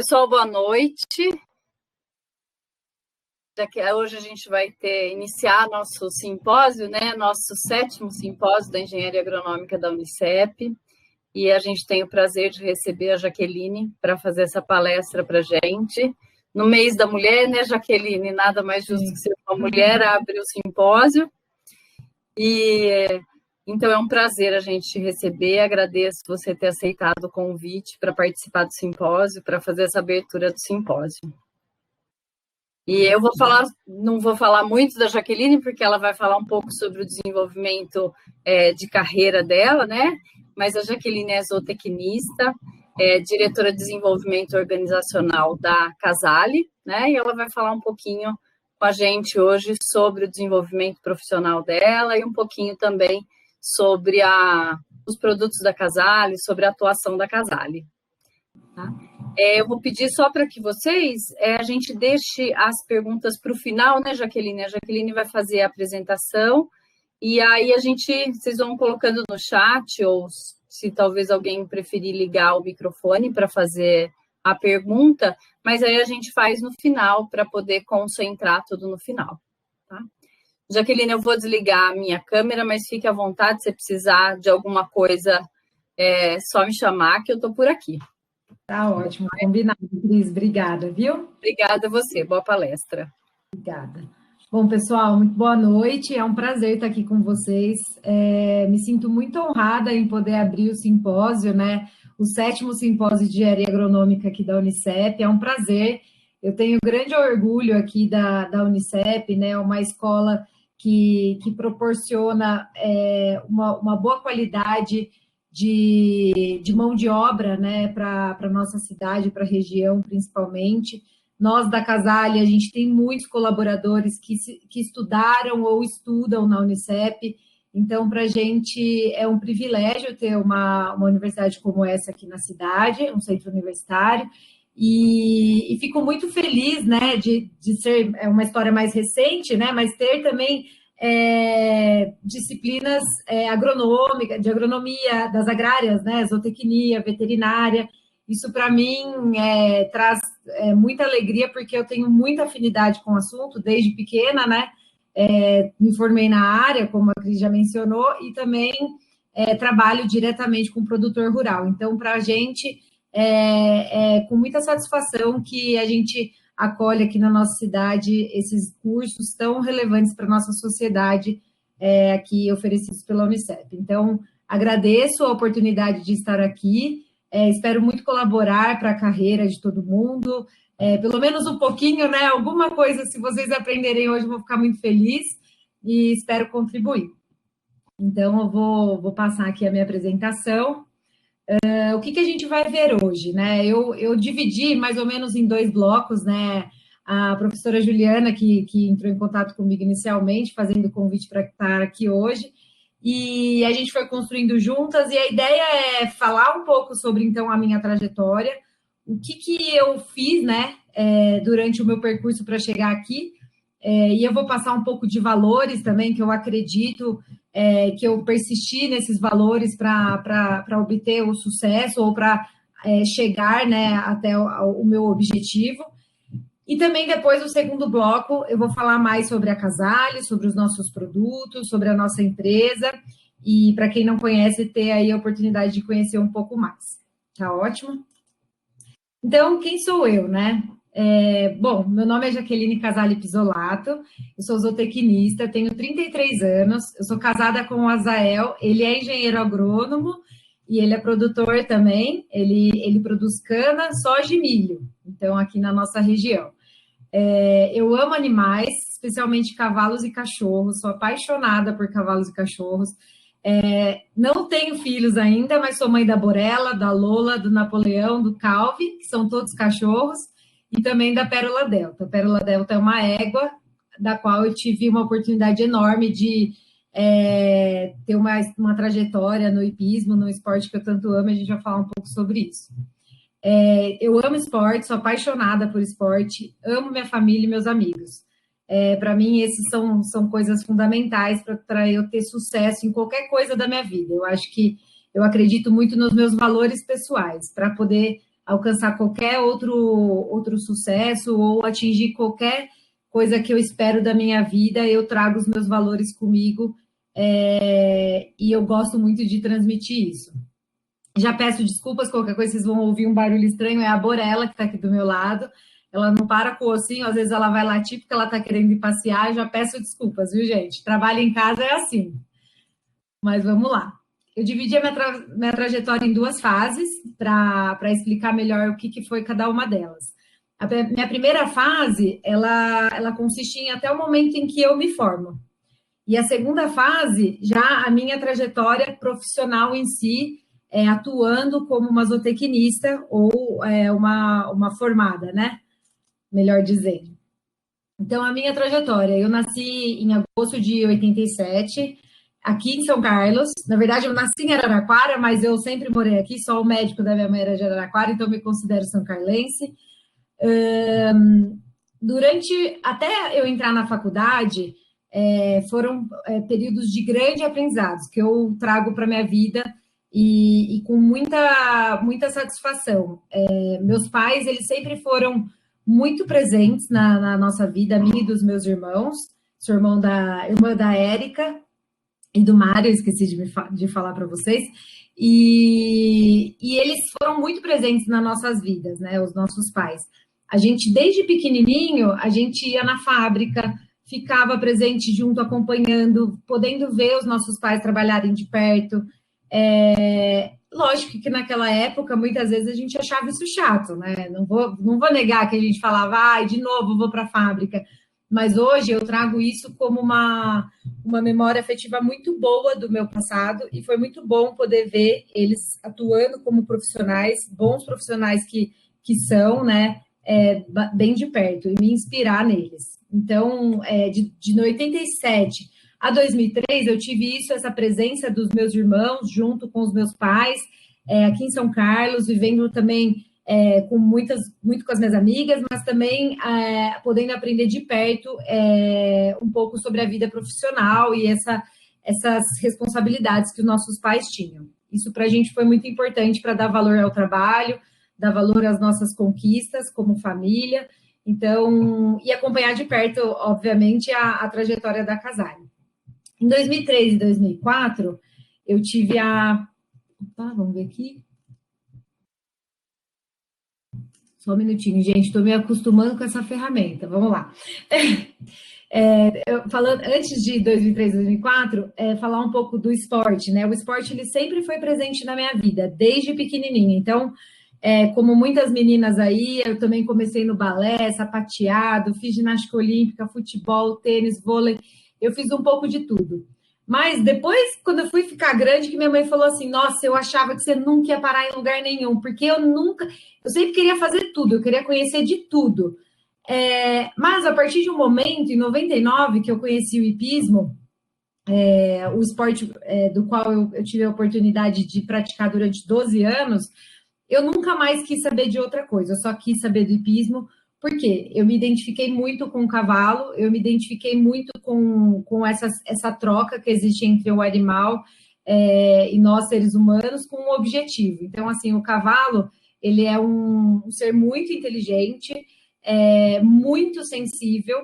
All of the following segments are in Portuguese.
Pessoal, boa noite. Hoje a gente vai iniciar nosso simpósio, né? Nosso 7º simpósio da Engenharia Agronômica da Unicep. E a gente tem o prazer de receber a Jaqueline para fazer essa palestra para a gente. No mês da mulher, né, Jaqueline? Nada mais justo que ser uma mulher abre o simpósio. Então, é um prazer a gente receber. Agradeço você ter aceitado o convite para participar do simpósio, para fazer essa abertura do simpósio. E eu não vou falar muito da Jaqueline, porque ela vai falar um pouco sobre o desenvolvimento de carreira dela, né? Mas a Jaqueline é zootecnista, diretora de desenvolvimento organizacional da Casale, né? E ela vai falar um pouquinho com a gente hoje sobre o desenvolvimento profissional dela e um pouquinho também sobre os produtos da Casale, sobre a atuação da Casale. Tá? Eu vou pedir só para que a gente deixe as perguntas para o final, né, Jaqueline? A Jaqueline vai fazer a apresentação e aí vocês vão colocando no chat, ou se talvez alguém preferir ligar o microfone para fazer a pergunta, mas aí a gente faz no final para poder concentrar tudo no final. Tá? Jaqueline, eu vou desligar a minha câmera, mas fique à vontade, se precisar de alguma coisa, só me chamar que eu estou por aqui. Tá ótimo, combinado, Cris. Obrigada, viu? Obrigada a você, boa palestra. Obrigada. Bom, pessoal, muito boa noite, é um prazer estar aqui com vocês. Me sinto muito honrada em poder abrir o simpósio, né? O 7º simpósio de engenharia agronômica aqui da Unicep, é um prazer. Eu tenho grande orgulho aqui da Unicep, né? Uma escola que proporciona uma boa qualidade de mão de obra, né, para a nossa cidade, para a região principalmente. Nós da Casale, a gente tem muitos colaboradores que estudaram ou estudam na Unicep, então para a gente é um privilégio ter uma universidade como essa aqui na cidade, um centro universitário, e fico muito feliz, né, de ser uma história mais recente, né, mas ter também disciplinas agronômicas, de agronomia, das agrárias, né, zootecnia, veterinária. Isso para mim traz muita alegria, porque eu tenho muita afinidade com o assunto desde pequena, né? Me formei na área, como a Cris já mencionou, e também trabalho diretamente com o produtor rural. Então, para a gente, com muita satisfação que a gente acolhe aqui na nossa cidade esses cursos tão relevantes para a nossa sociedade aqui oferecidos pela Unicep. Então, agradeço a oportunidade de estar aqui, espero muito colaborar para a carreira de todo mundo, pelo menos um pouquinho, né? Alguma coisa, se vocês aprenderem hoje, eu vou ficar muito feliz e espero contribuir. Então, eu vou passar aqui a minha apresentação. O que a gente vai ver hoje, né? Eu dividi mais ou menos em 2 blocos, né? A professora Juliana, que entrou em contato comigo inicialmente, fazendo o convite para estar aqui hoje, e a gente foi construindo juntas, e a ideia é falar um pouco sobre, então, a minha trajetória, o que eu fiz, né, durante o meu percurso para chegar aqui, e eu vou passar um pouco de valores também, que eu acredito que eu persisti nesses valores para obter o sucesso ou para chegar, né, até o meu objetivo. E também depois, no segundo bloco, eu vou falar mais sobre a Casale, sobre os nossos produtos, sobre a nossa empresa, e para quem não conhece, ter aí a oportunidade de conhecer um pouco mais. Tá ótimo? Então, quem sou eu, né? Bom, meu nome é Jaqueline Casale Pisolato, eu sou zootecnista, tenho 33 anos, eu sou casada com o Azael, ele é engenheiro agrônomo e ele é produtor também, ele produz cana, soja e milho, então aqui na nossa região. Eu amo animais, especialmente cavalos e cachorros, sou apaixonada por cavalos e cachorros. Não tenho filhos ainda, mas sou mãe da Borella, da Lola, do Napoleão, do Calvi, que são todos cachorros, e também da Pérola Delta. A Pérola Delta é uma égua, da qual eu tive uma oportunidade enorme de ter uma trajetória no hipismo, no esporte que eu tanto amo, e a gente vai falar um pouco sobre isso. Eu amo esporte, sou apaixonada por esporte, amo minha família e meus amigos. Para mim, esses são coisas fundamentais para eu ter sucesso em qualquer coisa da minha vida. Eu acredito muito nos meus valores pessoais, para poder alcançar qualquer outro sucesso ou atingir qualquer coisa que eu espero da minha vida, eu trago os meus valores comigo, e eu gosto muito de transmitir isso. Já peço desculpas, qualquer coisa vocês vão ouvir um barulho estranho, é a Borella que está aqui do meu lado. Ela não para com o ossinho, às vezes ela vai latir porque ela está querendo ir passear. Já peço desculpas, viu, gente? Trabalho em casa é assim. Mas vamos lá. Eu dividi a minha trajetória em 2 fases para explicar melhor o que foi cada uma delas. A minha primeira fase, ela consiste em até o momento em que eu me formo. E a segunda fase, já a minha trajetória profissional em si, atuando como uma zootecnista ou uma formada, né? Melhor dizendo. Então, a minha trajetória, eu nasci em agosto de 87, aqui em São Carlos. Na verdade, eu nasci em Araraquara, mas eu sempre morei aqui, só o médico da minha mãe era de Araraquara, então eu me considero são carlense. Até eu entrar na faculdade, foram períodos de grande aprendizados que eu trago para a minha vida e com muita satisfação. Meus pais, eles sempre foram muito presentes na nossa vida, a minha e dos meus irmãos, sou irmã da Érica e do Mário, eu esqueci de falar para vocês, e eles foram muito presentes nas nossas vidas, né, os nossos pais. A gente, desde pequenininho, a gente ia na fábrica, ficava presente junto, acompanhando, podendo ver os nossos pais trabalharem de perto. Lógico que naquela época, muitas vezes, a gente achava isso chato, né? Não vou negar que a gente falava, de novo, vou para a fábrica. Mas hoje eu trago isso como uma memória afetiva muito boa do meu passado, e foi muito bom poder ver eles atuando como profissionais, bons profissionais que são, né? Bem de perto, e me inspirar neles. Então, de 87 a 2003, eu tive essa presença dos meus irmãos, junto com os meus pais, aqui em São Carlos, vivendo também muito com as minhas amigas, mas também podendo aprender de perto um pouco sobre a vida profissional e essas responsabilidades que os nossos pais tinham. Isso para a gente foi muito importante para dar valor ao trabalho, dar valor às nossas conquistas como família, então, e acompanhar de perto, obviamente, a trajetória da Casale. Em 2003 e 2004, eu tive vamos ver aqui. Só um minutinho, gente, estou me acostumando com essa ferramenta, vamos lá. Falando, antes de 2003 e 2004, falar um pouco do esporte, né? O esporte, ele sempre foi presente na minha vida, desde pequenininha. Então, como muitas meninas aí, eu também comecei no balé, sapateado, fiz ginástica olímpica, futebol, tênis, vôlei, eu fiz um pouco de tudo. Mas depois, quando eu fui ficar grande, que minha mãe falou assim, nossa, eu achava que você nunca ia parar em lugar nenhum, porque eu sempre queria fazer tudo, eu queria conhecer de tudo. Mas a partir de um momento, em 99, que eu conheci o hipismo, o esporte do qual eu tive a oportunidade de praticar durante 12 anos, eu nunca mais quis saber de outra coisa, eu só quis saber do hipismo, porque eu me identifiquei muito com o cavalo, eu me identifiquei muito com essa troca que existe entre o animal e nós, seres humanos, com um objetivo. Então, assim, o cavalo, ele é um ser muito inteligente, muito sensível,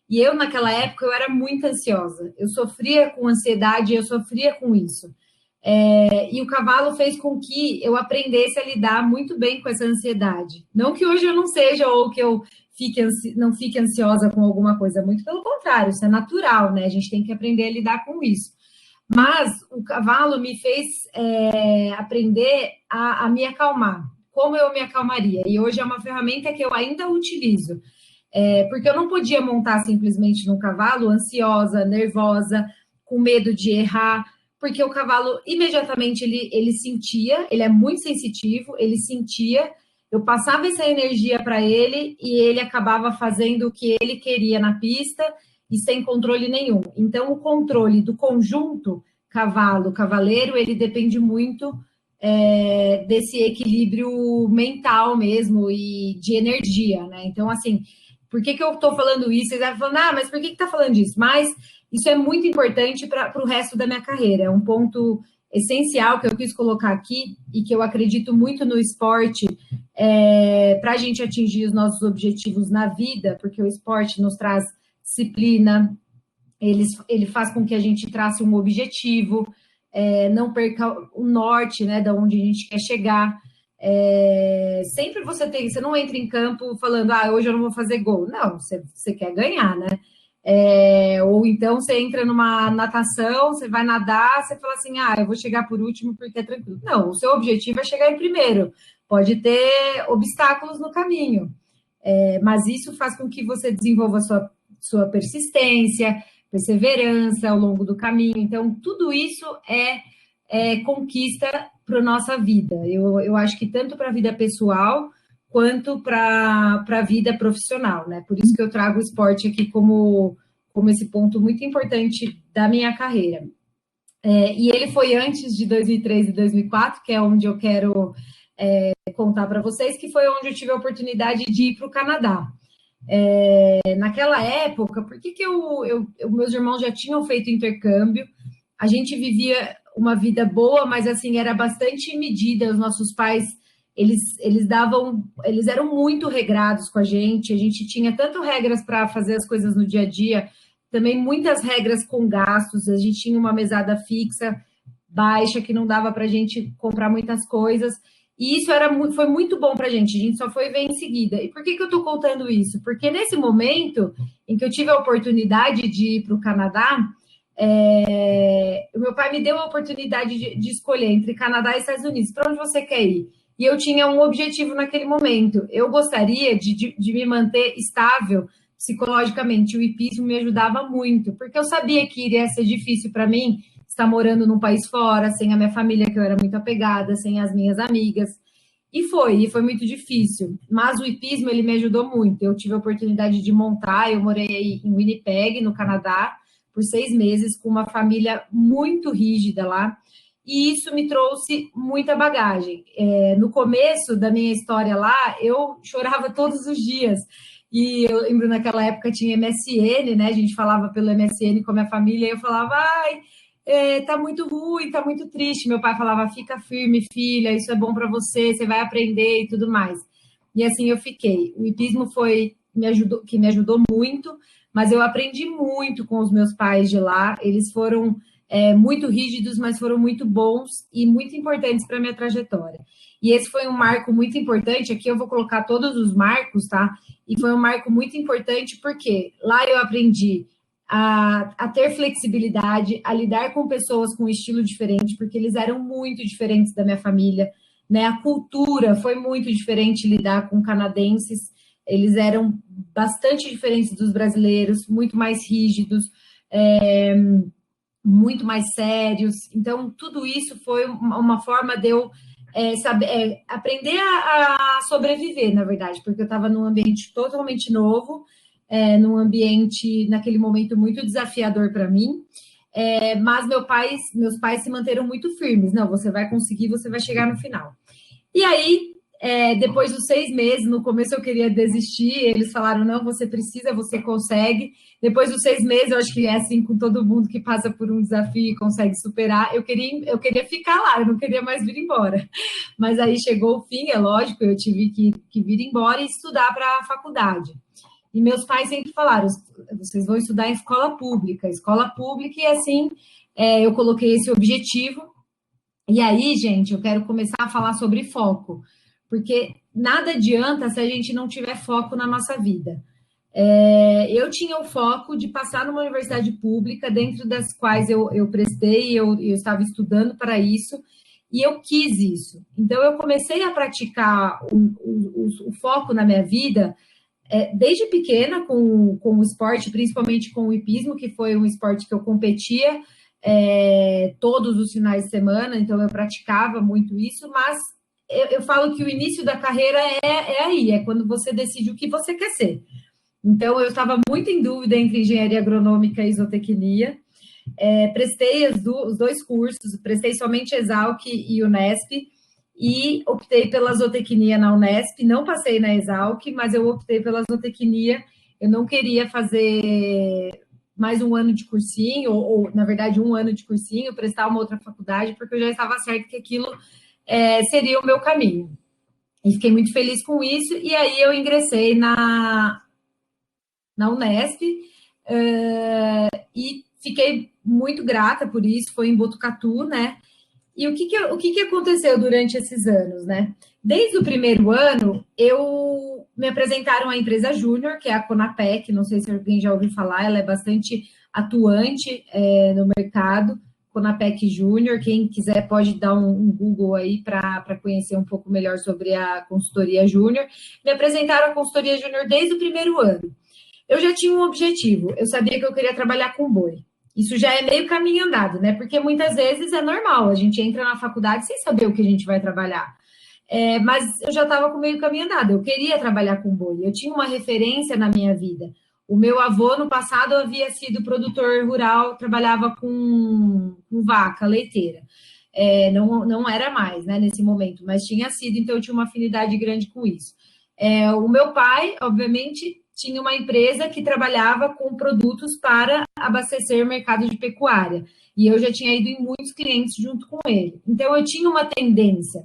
e eu, naquela época, eu era muito ansiosa. Eu sofria com ansiedade, eu sofria com isso. E o cavalo fez com que eu aprendesse a lidar muito bem com essa ansiedade. Não que hoje eu não seja, ou que eu não fique ansiosa com alguma coisa, muito pelo contrário, isso é natural, né? A gente tem que aprender a lidar com isso. Mas o cavalo me fez aprender a me acalmar. Como eu me acalmaria? E hoje é uma ferramenta que eu ainda utilizo. Porque eu não podia montar simplesmente no cavalo ansiosa, nervosa, com medo de errar, porque o cavalo, imediatamente, ele sentia, ele é muito sensitivo, ele sentia, eu passava essa energia para ele e ele acabava fazendo o que ele queria na pista e sem controle nenhum. Então, o controle do conjunto cavaleiro, ele depende muito desse equilíbrio mental mesmo e de energia, né? Então, assim, por que eu estou falando isso? Vocês vão falando, mas por que está falando disso? Mas isso é muito importante para o resto da minha carreira. É um ponto essencial que eu quis colocar aqui e que eu acredito muito no esporte para a gente atingir os nossos objetivos na vida, porque o esporte nos traz disciplina, ele faz com que a gente trace um objetivo, não perca o norte, né, da onde a gente quer chegar. Sempre você não entra em campo falando, hoje eu não vou fazer gol. Não, você quer ganhar, né? Ou então você entra numa natação, você vai nadar, você fala assim, eu vou chegar por último porque é tranquilo. Não, o seu objetivo é chegar em primeiro. Pode ter obstáculos no caminho, mas isso faz com que você desenvolva sua persistência, perseverança ao longo do caminho. Então, tudo isso é conquista para a nossa vida. Eu acho que tanto para a vida pessoal quanto para a vida profissional, né? Por isso que eu trago o esporte aqui como esse ponto muito importante da minha carreira. E ele foi antes de 2003 e 2004, que é onde eu quero contar para vocês, que foi onde eu tive a oportunidade de ir para o Canadá. Naquela época, por que meus irmãos já tinham feito intercâmbio, a gente vivia uma vida boa, mas assim, era bastante medida, os nossos pais, eles eram muito regrados com a gente tinha tanto regras para fazer as coisas no dia a dia, também muitas regras com gastos, a gente tinha uma mesada fixa, baixa, que não dava para a gente comprar muitas coisas, e isso foi muito bom para a gente só foi ver em seguida. E por que eu estou contando isso? Porque nesse momento em que eu tive a oportunidade de ir para o Canadá, o meu pai me deu a oportunidade de escolher entre Canadá e Estados Unidos. Para onde você quer ir? E eu tinha um objetivo naquele momento. Eu gostaria de me manter estável psicologicamente. O hipismo me ajudava muito, porque eu sabia que iria ser difícil para mim estar morando num país fora, sem a minha família, que eu era muito apegada, sem as minhas amigas. E foi muito difícil. Mas o hipismo, ele me ajudou muito. Eu tive a oportunidade de montar, eu morei em Winnipeg, no Canadá, por 6 meses, com uma família muito rígida lá. E isso me trouxe muita bagagem. No começo da minha história lá, eu chorava todos os dias. E eu lembro naquela época tinha MSN, né? A gente falava pelo MSN com a minha família, e eu falava, tá muito ruim, tá muito triste. Meu pai falava, fica firme, filha, isso é bom para você, você vai aprender e tudo mais. E assim eu fiquei. O hipismo me ajudou muito, mas eu aprendi muito com os meus pais de lá. Eles foram muito rígidos, mas foram muito bons e muito importantes para a minha trajetória. E esse foi um marco muito importante. Aqui eu vou colocar todos os marcos, tá? E foi um marco muito importante porque lá eu aprendi a ter flexibilidade, a lidar com pessoas com estilo diferente, porque eles eram muito diferentes da minha família, né? A cultura foi muito diferente lidar com canadenses, eles eram bastante diferentes dos brasileiros, muito mais rígidos, muito mais sérios. Então, tudo isso foi uma forma de eu aprender a sobreviver, na verdade, porque eu estava num ambiente totalmente novo, num ambiente, naquele momento, muito desafiador para mim, mas meus pais se manteram muito firmes. Não, você vai conseguir, você vai chegar no final. E aí, depois dos 6 meses, no começo eu queria desistir, eles falaram, não, você precisa, você consegue. Depois dos 6 meses, eu acho que é assim com todo mundo que passa por um desafio e consegue superar, eu queria ficar lá, eu não queria mais vir embora. Mas aí chegou o fim, é lógico, eu tive que vir embora e estudar para a faculdade. E meus pais sempre falaram, vocês vão estudar em escola pública, e assim eu coloquei esse objetivo. E aí, gente, eu quero começar a falar sobre foco, porque nada adianta se a gente não tiver foco na nossa vida. Eu tinha o foco de passar numa universidade pública, dentro das quais eu prestei, eu estava estudando para isso, e eu quis isso. Então, eu comecei a praticar o foco na minha vida desde pequena com o esporte, principalmente com o hipismo, que foi um esporte que eu competia todos os finais de semana, então eu praticava muito isso, mas eu falo que o início da carreira aí, é quando você decide o que você quer ser. Então, eu estava muito em dúvida entre engenharia agronômica e isotecnia, prestei os 2 cursos, prestei somente Exalc e Unesp, e optei pela zootecnia na Unesp, não passei na Exalc, mas eu optei pela zootecnia, eu não queria fazer mais um ano de cursinho, ou na verdade 1 ano de cursinho, prestar uma outra faculdade, porque eu já estava certo que aquilo seria o meu caminho. E fiquei muito feliz com isso, e aí eu ingressei na Unesp, e fiquei muito grata por isso, foi em Botucatu, né? E o que aconteceu durante esses anos, né? Desde o primeiro ano, eu me apresentaram à empresa júnior, que é a Conapec, não sei se alguém já ouviu falar, ela é bastante atuante no mercado, Conapec Júnior, quem quiser pode dar um Google aí para conhecer um pouco melhor sobre a consultoria júnior. Me apresentaram a consultoria júnior desde o primeiro ano. Eu já tinha um objetivo, eu sabia que eu queria trabalhar com boi. Isso já é meio caminho andado, né? Porque muitas vezes é normal, a gente entra na faculdade sem saber o que a gente vai trabalhar. Mas eu já estava com meio caminho andado, eu queria trabalhar com boi, eu tinha uma referência na minha vida. O meu avô, no passado, havia sido produtor rural, trabalhava com vaca leiteira. Não era mais, né, nesse momento, mas tinha sido, então eu tinha uma afinidade grande com isso. O meu pai, obviamente, tinha uma empresa que trabalhava com produtos para abastecer o mercado de pecuária. E eu já tinha ido em muitos clientes junto com ele. Então, eu tinha uma tendência.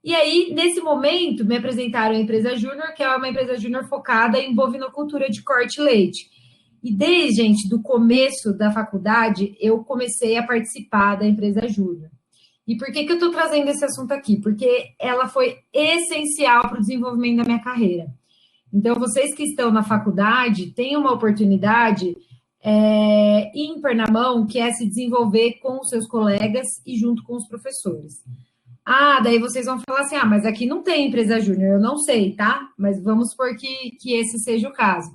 E aí, nesse momento, me apresentaram a empresa Júnior, que é uma empresa Júnior focada em bovinocultura de corte e leite. E desde, gente, do começo da faculdade, eu comecei a participar da empresa Júnior. E por que eu estou trazendo esse assunto aqui? Porque ela foi essencial para o desenvolvimento da minha carreira. Então, vocês que estão na faculdade, têm uma oportunidade ímpar na mão, que é se desenvolver com os seus colegas e junto com os professores. Daí vocês vão falar assim, mas aqui não tem empresa júnior, eu não sei, tá? Mas vamos supor que esse seja o caso.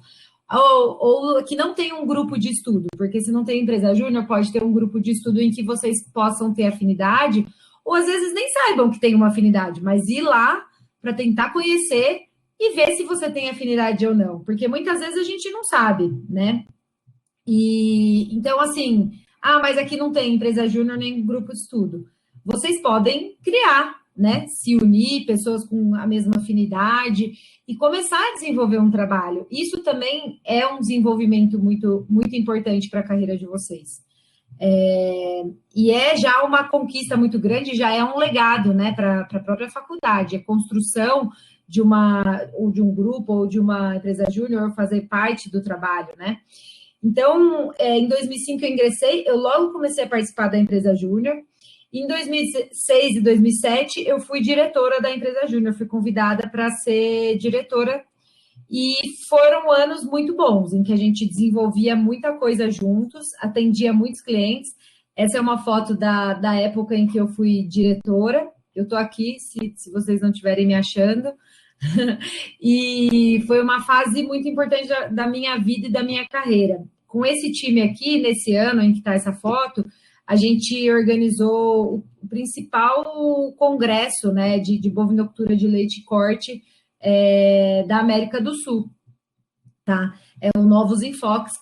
Ou que não tem um grupo de estudo, porque se não tem empresa júnior, pode ter um grupo de estudo em que vocês possam ter afinidade, ou às vezes nem saibam que tem uma afinidade, mas ir lá para tentar conhecer e ver se você tem afinidade ou não, porque muitas vezes a gente não sabe, né? E então, assim, mas aqui não tem empresa júnior nem grupo de estudo. Vocês podem criar, né? Se unir, pessoas com a mesma afinidade e começar a desenvolver um trabalho. Isso também é um desenvolvimento muito, muito importante para a carreira de vocês. E é já uma conquista muito grande, já é um legado, né, para a própria faculdade, a construção de um grupo ou de uma empresa júnior fazer parte do trabalho, né? Então, em 2005 eu ingressei, eu logo comecei a participar da empresa júnior. Em 2006 e 2007 eu fui diretora da empresa júnior, fui convidada para ser diretora e foram anos muito bons, em que a gente desenvolvia muita coisa juntos, atendia muitos clientes. Essa é uma foto da época em que eu fui diretora. Eu estou aqui, se vocês não estiverem me achando. E foi uma fase muito importante da minha vida e da minha carreira. Com esse time aqui, nesse ano em que está essa foto, a gente organizou o principal congresso, né, de bovinocultura de leite e corte da América do Sul, tá? É o Novos Enfoques,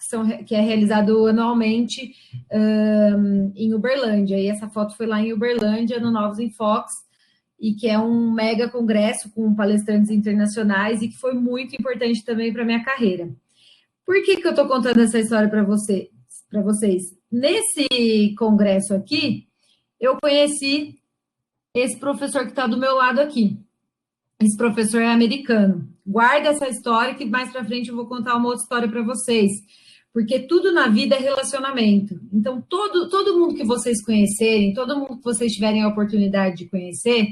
que é realizado anualmente em Uberlândia. E essa foto foi lá em Uberlândia, no Novos Enfoques, e que é um mega congresso com palestrantes internacionais e que foi muito importante também para a minha carreira. Por que eu estou contando essa história para vocês? Nesse congresso aqui, eu conheci esse professor que está do meu lado aqui. Esse professor é americano. Guarda essa história que mais para frente eu vou contar uma outra história para vocês. Porque tudo na vida é relacionamento. Então, todo mundo que vocês conhecerem, todo mundo que vocês tiverem a oportunidade de conhecer,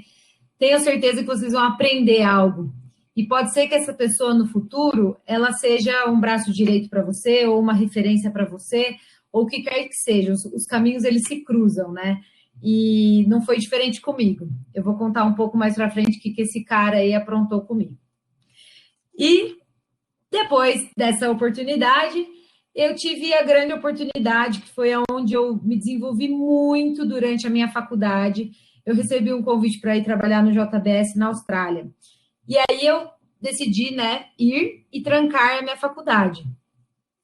tenho certeza que vocês vão aprender algo. E pode ser que essa pessoa no futuro, ela seja um braço direito para você, ou uma referência para você, ou o que quer que seja. Os caminhos, eles se cruzam, né? E não foi diferente comigo. Eu vou contar um pouco mais para frente o que esse cara aí aprontou comigo. E depois dessa oportunidade, eu tive a grande oportunidade, que foi onde eu me desenvolvi muito durante a minha faculdade. Eu recebi um convite para ir trabalhar no JBS na Austrália. E aí eu decidi, né, ir e trancar a minha faculdade.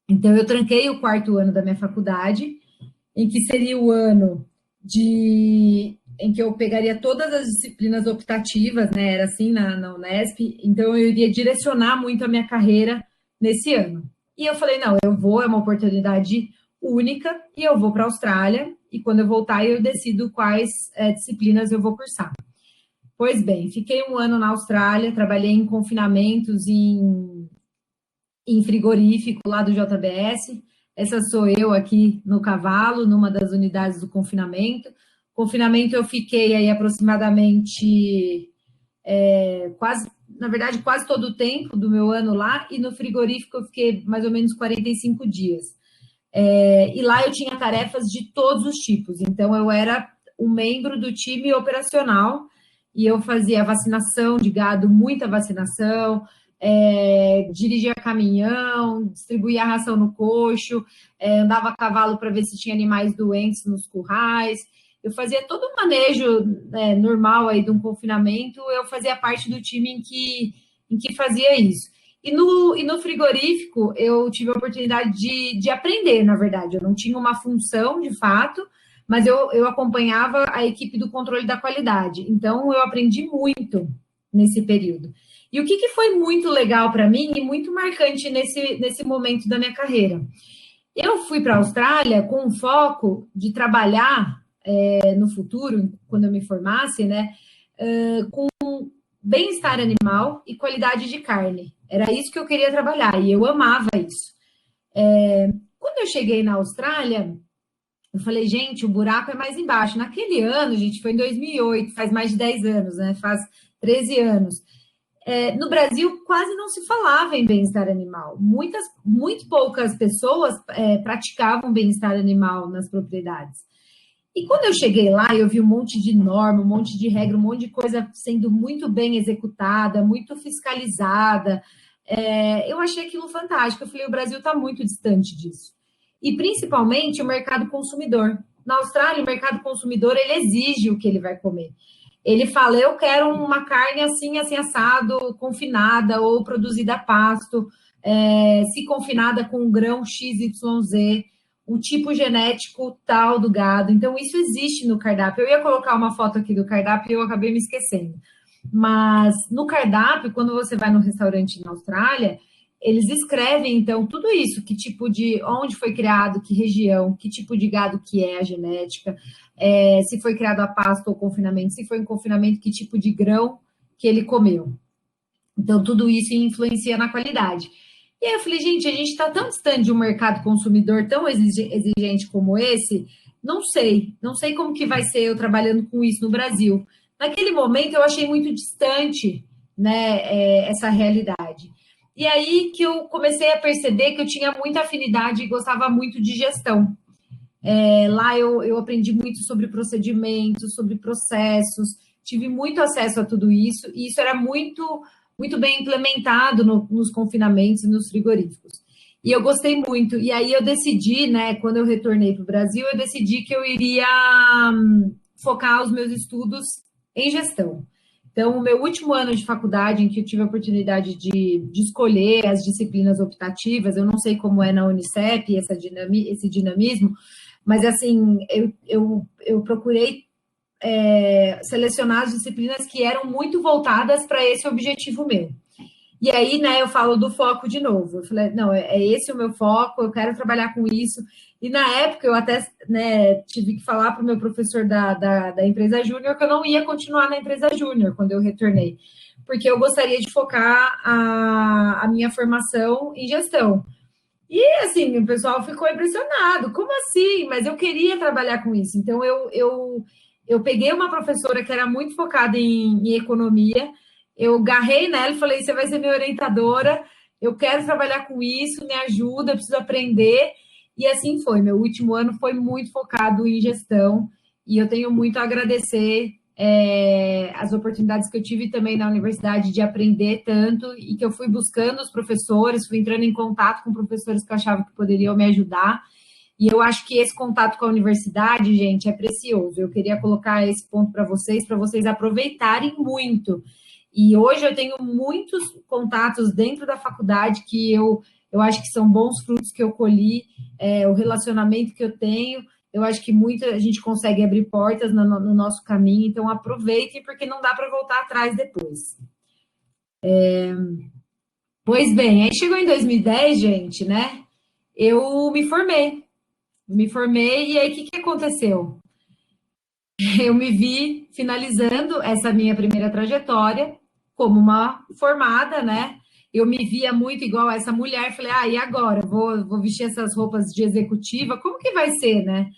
Então, eu tranquei o 4º ano da minha faculdade, em que seria o ano em que eu pegaria todas as disciplinas optativas, né, era assim na Unesp, então eu iria direcionar muito a minha carreira nesse ano. E eu falei, não, é uma oportunidade única, e eu vou para a Austrália, e quando eu voltar eu decido quais disciplinas eu vou cursar. Pois bem, fiquei um ano na Austrália, trabalhei em confinamentos em frigorífico lá do JBS. Essa sou eu aqui no Cavalo, numa das unidades do confinamento. Confinamento eu fiquei aí aproximadamente quase, na verdade, quase todo o tempo do meu ano lá, e no frigorífico eu fiquei mais ou menos 45 dias. E lá eu tinha tarefas de todos os tipos, então eu era um membro do time operacional e eu fazia vacinação de gado, muita vacinação, dirigia caminhão, distribuía ração no coxo, andava a cavalo para ver se tinha animais doentes nos currais. Eu fazia todo o manejo normal aí de um confinamento, eu fazia parte do time em que fazia isso. E no frigorífico, eu tive a oportunidade de aprender, na verdade. Eu não tinha uma função, de fato, mas eu acompanhava a equipe do controle da qualidade. Então, eu aprendi muito nesse período. E o que foi muito legal para mim e muito marcante nesse momento da minha carreira? Eu fui para a Austrália com o foco de trabalhar no futuro, quando eu me formasse, né, com bem-estar animal e qualidade de carne. Era isso que eu queria trabalhar e eu amava isso. Quando eu cheguei na Austrália, eu falei, gente, o buraco é mais embaixo. Naquele ano, gente, foi em 2008, faz mais de 10 anos, né? Faz 13 anos. No Brasil, quase não se falava em bem-estar animal. Muito poucas pessoas praticavam bem-estar animal nas propriedades. E quando eu cheguei lá, eu vi um monte de norma, um monte de regra, um monte de coisa sendo muito bem executada, muito fiscalizada. Eu achei aquilo fantástico. Eu falei, o Brasil está muito distante disso. E principalmente o mercado consumidor. Na Austrália, o mercado consumidor, ele exige o que ele vai comer. Ele fala, eu quero uma carne assim, assim, assado, confinada ou produzida a pasto, se confinada com um grão XYZ, o tipo genético tal do gado. Então, isso existe no cardápio. Eu ia colocar uma foto aqui do cardápio e eu acabei me esquecendo. Mas no cardápio, quando você vai no restaurante na Austrália, eles escrevem, então, tudo isso, que tipo de, onde foi criado, que região, que tipo de gado que é a genética, se foi criado a pasto ou confinamento, se foi em confinamento, que tipo de grão que ele comeu. Então, tudo isso influencia na qualidade. E aí eu falei, gente, a gente está tão distante de um mercado consumidor tão exigente como esse, não sei como que vai ser eu trabalhando com isso no Brasil. Naquele momento eu achei muito distante, né, essa realidade. E aí que eu comecei a perceber que eu tinha muita afinidade e gostava muito de gestão. Lá eu aprendi muito sobre procedimentos, sobre processos, tive muito acesso a tudo isso, e isso era muito bem implementado nos confinamentos e nos frigoríficos. E eu gostei muito. E aí eu decidi, né, quando eu retornei para o Brasil, eu decidi que eu iria focar os meus estudos em gestão. Então, o meu último ano de faculdade, em que eu tive a oportunidade de escolher as disciplinas optativas, eu não sei como é na Unicep esse dinamismo, mas assim, eu procurei selecionar as disciplinas que eram muito voltadas para esse objetivo meu. E aí, né, eu falo do foco de novo. Eu falei, não, é esse o meu foco, eu quero trabalhar com isso. E na época eu até, né, tive que falar para o meu professor da empresa júnior que eu não ia continuar na empresa júnior quando eu retornei, porque eu gostaria de focar a minha formação em gestão. E assim, o pessoal ficou impressionado. Como assim? Mas eu queria trabalhar com isso. Então eu peguei uma professora que era muito focada em economia, eu garrei nela e falei: você vai ser minha orientadora, eu quero trabalhar com isso, me ajuda, eu preciso aprender. E assim foi. Meu último ano foi muito focado em gestão, e eu tenho muito a agradecer as oportunidades que eu tive também na universidade de aprender tanto, e que eu fui buscando os professores, fui entrando em contato com professores que eu achava que poderiam me ajudar. E eu acho que esse contato com a universidade, gente, é precioso. Eu queria colocar esse ponto para vocês aproveitarem muito. E hoje eu tenho muitos contatos dentro da faculdade que eu acho que são bons frutos que eu colhi, o relacionamento que eu tenho. Eu acho que muita gente consegue abrir portas no nosso caminho, então aproveitem, porque não dá para voltar atrás depois. Pois bem, aí chegou em 2010, gente, né? Eu me formei, e aí o que aconteceu? eu me vi finalizando essa minha primeira trajetória como uma formada, né? Eu me via muito igual a essa mulher, falei, e agora? Vou vestir essas roupas de executiva, como que vai ser, né?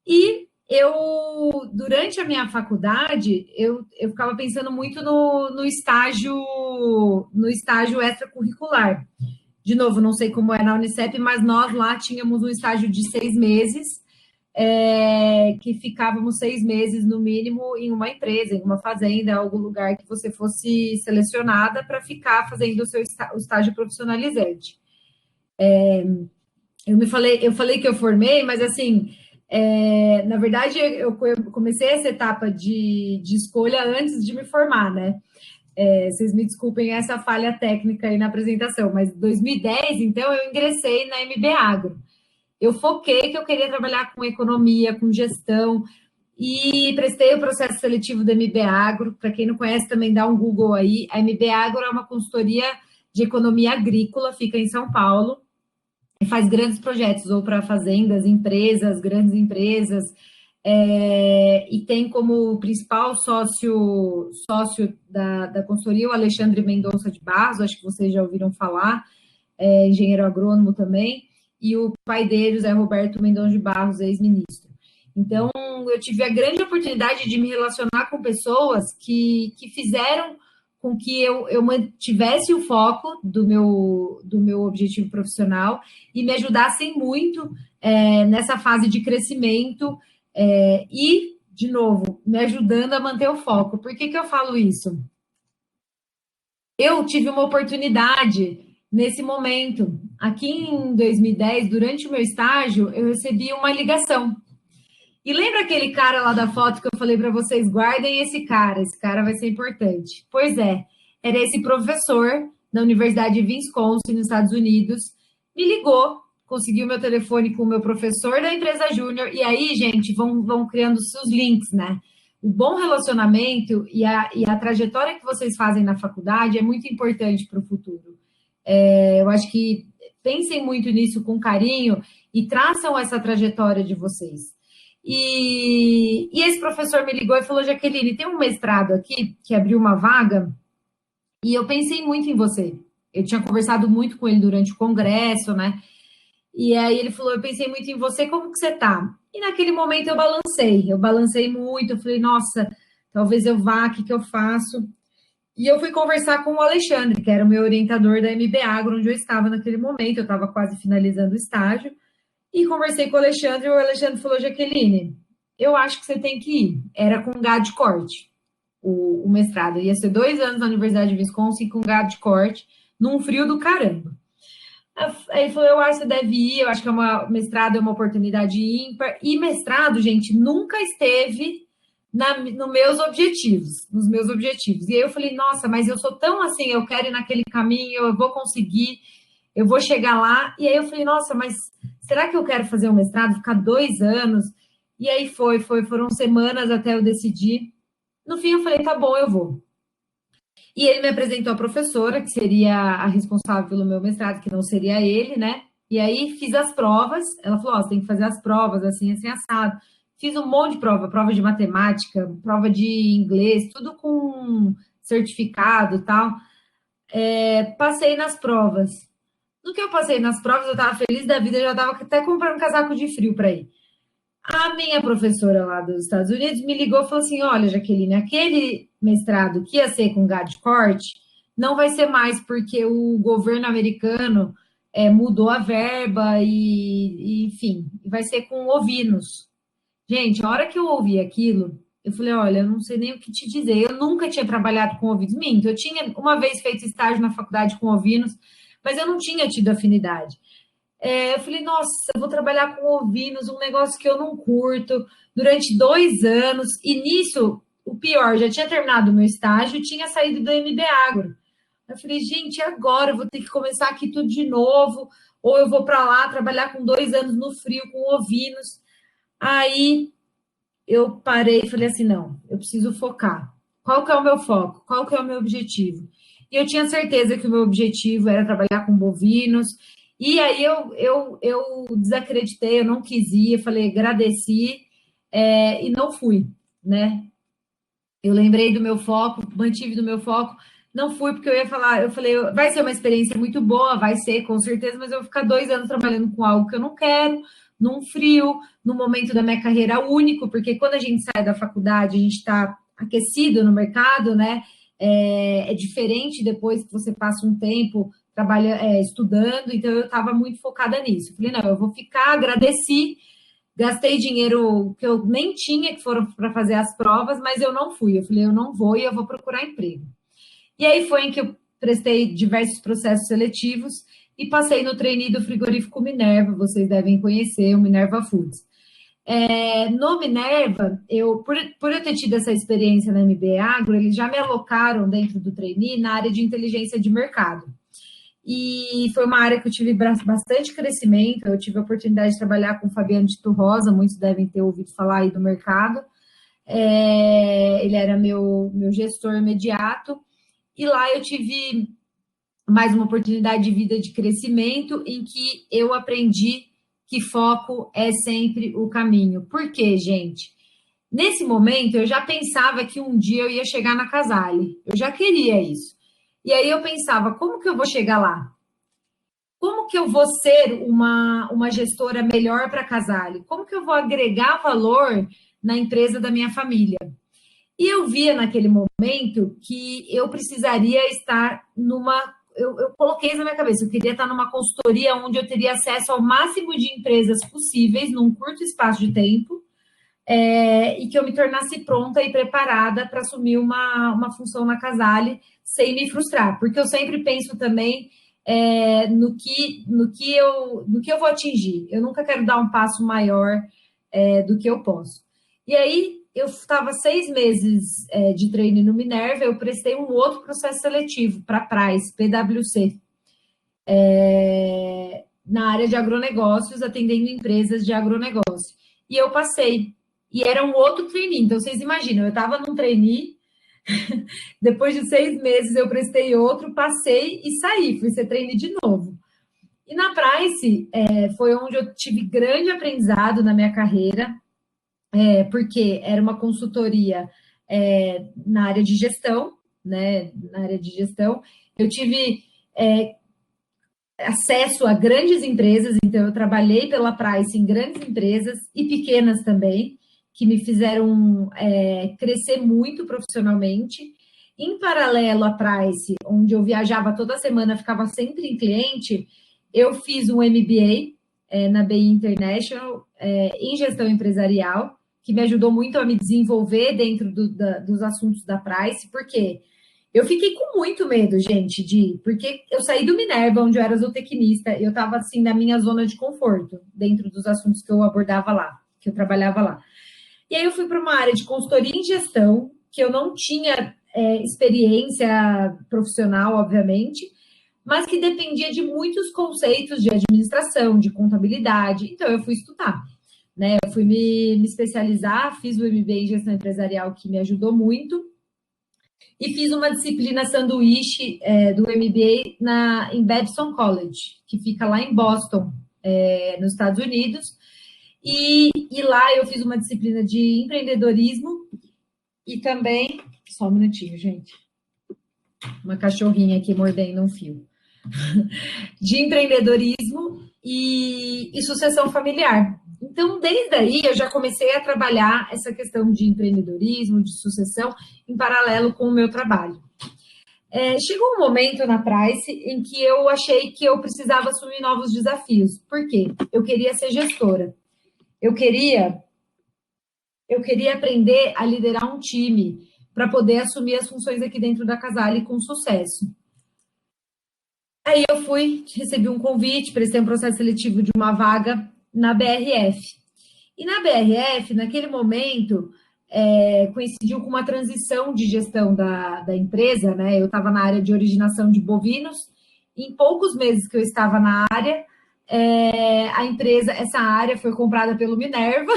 E eu, durante a minha faculdade, eu ficava pensando muito no estágio extracurricular. De novo, não sei como é na Unicep, mas nós lá tínhamos um estágio de 6 meses, que ficávamos 6 meses no mínimo em uma empresa, em uma fazenda, algum lugar que você fosse selecionada para ficar fazendo o seu estágio profissionalizante. Eu falei que eu formei, mas assim, na verdade, eu comecei essa etapa de escolha antes de me formar, né? Vocês me desculpem essa falha técnica aí na apresentação, mas em 2010, então, eu ingressei na MB Agro. Eu foquei que eu queria trabalhar com economia, com gestão, e prestei o processo seletivo da MB Agro. Para quem não conhece, também dá um Google aí. A MB Agro é uma consultoria de economia agrícola, fica em São Paulo, e faz grandes projetos, ou para fazendas, empresas, grandes empresas, e tem como principal sócio da consultoria o Alexandre Mendonça de Barros, acho que vocês já ouviram falar, engenheiro agrônomo também, e o pai dele, José Roberto Mendonça de Barros, ex-ministro. Então, eu tive a grande oportunidade de me relacionar com pessoas que fizeram com que eu mantivesse o foco do meu objetivo profissional e me ajudassem muito nessa fase de crescimento, e, de novo, me ajudando a manter o foco. Por que eu falo isso? Eu tive uma oportunidade nesse momento. Aqui em 2010, durante o meu estágio, eu recebi uma ligação. E lembra aquele cara lá da foto que eu falei para vocês, guardem esse cara vai ser importante. Pois é, era esse professor da Universidade de Wisconsin, nos Estados Unidos, me ligou, conseguiu meu telefone com o meu professor da empresa júnior, e aí, gente, vão criando seus links, né? O bom relacionamento e a trajetória que vocês fazem na faculdade é muito importante para o futuro. Eu acho que pensem muito nisso com carinho e traçam essa trajetória de vocês. E esse professor me ligou e falou, Jaqueline, tem um mestrado aqui que abriu uma vaga e eu pensei muito em você. Eu tinha conversado muito com ele durante o congresso, né? E aí ele falou, eu pensei muito em você, como que você tá? E naquele momento eu balancei muito, eu falei, nossa, talvez eu vá, o que eu faço? E eu fui conversar com o Alexandre, que era o meu orientador da MB Agro, onde eu estava naquele momento, eu estava quase finalizando o estágio, e conversei com o Alexandre, e o Alexandre falou, Jaqueline, eu acho que você tem que ir. Era com gado de corte, o mestrado. Ia ser 2 anos na Universidade de Wisconsin com gado de corte, num frio do caramba. Aí ele falou, eu acho que você deve ir, eu acho que mestrado é uma oportunidade ímpar. E mestrado, gente, nunca esteve nos meus objetivos. E aí eu falei, nossa, mas eu sou tão assim, eu quero ir naquele caminho, eu vou conseguir, eu vou chegar lá. E aí eu falei, nossa, mas será que eu quero fazer um mestrado, ficar 2 anos? E aí foram semanas até eu decidir. No fim eu falei, tá bom, eu vou. E ele me apresentou a professora, que seria a responsável pelo meu mestrado, que não seria ele, né? E aí fiz as provas. Ela falou: você tem que fazer as provas assim, assim, assado. Fiz um monte de prova de matemática, prova de inglês, tudo com certificado e tal. Passei nas provas. No que eu passei nas provas, eu estava feliz da vida, eu já estava até comprando um casaco de frio para ir. A minha professora lá dos Estados Unidos me ligou e falou assim: olha, Jaqueline, aquele mestrado que ia ser com gado de corte não vai ser mais, porque o governo americano mudou a verba enfim, vai ser com ovinos. Gente, a hora que eu ouvi aquilo, eu falei: olha, eu não sei nem o que te dizer. Eu nunca tinha trabalhado com ovinos. Minto, eu tinha uma vez feito estágio na faculdade com ovinos, mas eu não tinha tido afinidade. Eu falei, nossa, eu vou trabalhar com ovinos, um negócio que eu não curto, durante 2 anos, e nisso, o pior, já tinha terminado o meu estágio e tinha saído do MB Agro. Eu falei, gente, agora eu vou ter que começar aqui tudo de novo, ou eu vou para lá trabalhar com 2 anos no frio, com ovinos. Aí eu parei e falei assim, não, eu preciso focar. Qual que é o meu foco? Qual que é o meu objetivo? E eu tinha certeza que o meu objetivo era trabalhar com bovinos. E aí eu desacreditei, eu não quis ir, eu falei, agradeci. e não fui, né? Eu lembrei do meu foco, mantive do meu foco, não fui porque eu falei, vai ser uma experiência muito boa, vai ser, com certeza, mas eu vou ficar 2 anos trabalhando com algo que eu não quero, num frio, num momento da minha carreira único, porque quando a gente sai da faculdade, a gente está aquecido no mercado, né? É diferente depois que você passa um tempo estudando, então eu estava muito focada nisso. Falei, não, eu vou ficar, agradeci. Gastei dinheiro que eu nem tinha, que foram para fazer as provas, mas eu não fui. Eu falei, eu não vou e eu vou procurar emprego. E aí foi em que eu prestei diversos processos seletivos e passei no trainee do frigorífico Minerva, vocês devem conhecer, o Minerva Foods. No Minerva, por eu ter tido essa experiência na MB Agro, eles já me alocaram dentro do trainee na área de inteligência de mercado. E foi uma área que eu tive bastante crescimento. Eu tive a oportunidade de trabalhar com o Fabiano Tito Rosa, muitos devem ter ouvido falar aí do mercado. Ele era meu gestor imediato. E lá eu tive mais uma oportunidade de vida de crescimento em que eu aprendi que foco é sempre o caminho. Por quê, gente? Nesse momento, eu já pensava que um dia eu ia chegar na Casale. Eu já queria isso. E aí eu pensava, como que eu vou chegar lá? Como que eu vou ser uma gestora melhor para a Casale? Como que eu vou agregar valor na empresa da minha família? E eu via naquele momento que eu precisaria estar numa. Eu coloquei isso na minha cabeça, eu queria estar numa consultoria onde eu teria acesso ao máximo de empresas possíveis, num curto espaço de tempo, e que eu me tornasse pronta e preparada para assumir uma função na Casale sem me frustrar, porque eu sempre penso também no que eu vou atingir. Eu nunca quero dar um passo maior do que eu posso. E aí, eu estava 6 meses de treino no Minerva, eu prestei um outro processo seletivo para a Price, PwC, na área de agronegócios, atendendo empresas de agronegócio. E eu passei. E era um outro trainee. Então, vocês imaginam, eu estava num trainee, depois de 6 meses eu prestei outro, passei e saí, fui ser trainee de novo. E na Price, foi onde eu tive grande aprendizado na minha carreira, porque era uma consultoria na área de gestão, né? Na área de gestão. Eu tive acesso a grandes empresas, então eu trabalhei pela Price em grandes empresas e pequenas também, que me fizeram crescer muito profissionalmente. Em paralelo à Price, onde eu viajava toda semana, ficava sempre em cliente, eu fiz um MBA na BI International em gestão empresarial, que me ajudou muito a me desenvolver dentro dos assuntos da Price, porque eu fiquei com muito medo, gente, porque eu saí do Minerva, onde eu era zootecnista, eu estava assim na minha zona de conforto, dentro dos assuntos que eu abordava lá, que eu trabalhava lá. E aí eu fui para uma área de consultoria em gestão, que eu não tinha experiência profissional, obviamente, mas que dependia de muitos conceitos de administração, de contabilidade. Então eu fui estudar, né? Eu fui me especializar, fiz o MBA em gestão empresarial, que me ajudou muito. E fiz uma disciplina sanduíche do MBA em Babson College, que fica lá em Boston, nos Estados Unidos. E lá eu fiz uma disciplina de empreendedorismo e também... Só um minutinho, gente. Uma cachorrinha aqui mordendo um fio. De empreendedorismo e sucessão familiar. Então, desde aí, eu já comecei a trabalhar essa questão de empreendedorismo, de sucessão, em paralelo com o meu trabalho. Chegou um momento na Price em que eu achei que eu precisava assumir novos desafios. Por quê? Eu queria ser gestora. Eu queria aprender a liderar um time para poder assumir as funções aqui dentro da Casale com sucesso. Aí eu recebi um convite, prestei um processo seletivo de uma vaga na BRF. E na BRF, naquele momento, coincidiu com uma transição de gestão da empresa, né? Eu estava na área de originação de bovinos. Em poucos meses que eu estava na área, essa área foi comprada pelo Minerva,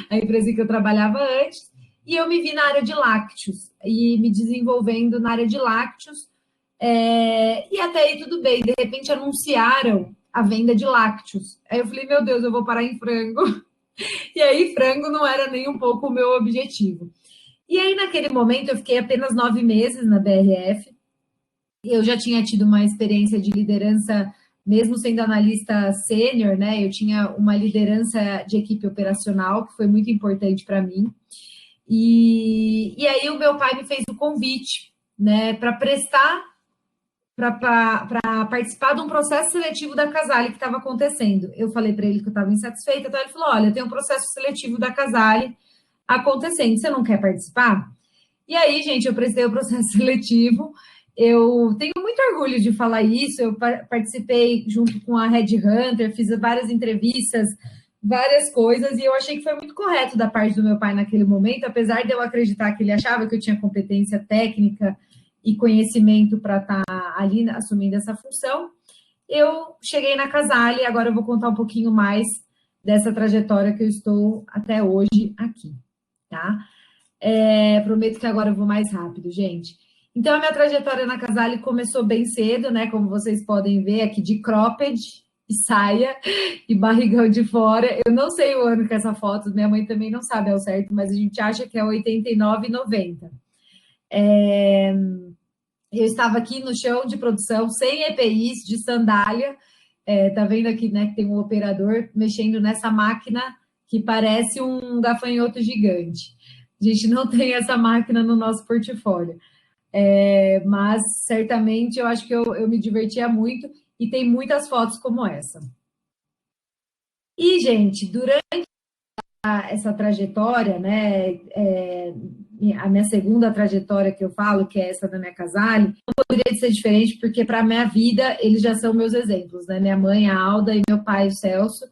a empresa que eu trabalhava antes, e eu me vi na área de lácteos, e me desenvolvendo na área de lácteos, e até aí tudo bem, de repente anunciaram a venda de lácteos. Aí eu falei, meu Deus, eu vou parar em frango. E aí, frango não era nem um pouco o meu objetivo. E aí, naquele momento, eu fiquei apenas 9 meses na BRF. Eu já tinha tido uma experiência de liderança, mesmo sendo analista sênior, né? Eu tinha uma liderança de equipe operacional, que foi muito importante para mim. E aí, o meu pai me fez o convite, né, para participar de um processo seletivo da Casale que estava acontecendo. Eu falei para ele que eu estava insatisfeita, então ele falou: olha, tem um processo seletivo da Casale acontecendo, você não quer participar? E aí, gente, eu prestei o processo seletivo. Eu tenho muito orgulho de falar isso. Eu participei junto com a Red Hunter, fiz várias entrevistas, várias coisas, e eu achei que foi muito correto da parte do meu pai naquele momento, apesar de eu acreditar que ele achava que eu tinha competência técnica e conhecimento para estar ali assumindo essa função. Eu cheguei na Casale e agora eu vou contar um pouquinho mais dessa trajetória que eu estou até hoje aqui, tá? Prometo que agora eu vou mais rápido, gente. Então, a minha trajetória na Casale começou bem cedo, né? Como vocês podem ver aqui, de cropped e saia e barrigão de fora. Eu não sei o ano que essa foto, minha mãe também não sabe ao certo, mas a gente acha que é 89 e 90. Eu estava aqui no chão de produção, sem EPIs, de sandália. Tá vendo aqui, né, que tem um operador mexendo nessa máquina que parece um gafanhoto gigante. A gente não tem essa máquina no nosso portfólio. Mas certamente eu acho que eu me divertia muito e tem muitas fotos como essa. E, gente, durante essa trajetória, né, a minha segunda trajetória que eu falo, que é essa da minha Casale, não poderia ser diferente, porque para a minha vida eles já são meus exemplos, né? Minha mãe, a Alda, e meu pai, o Celso,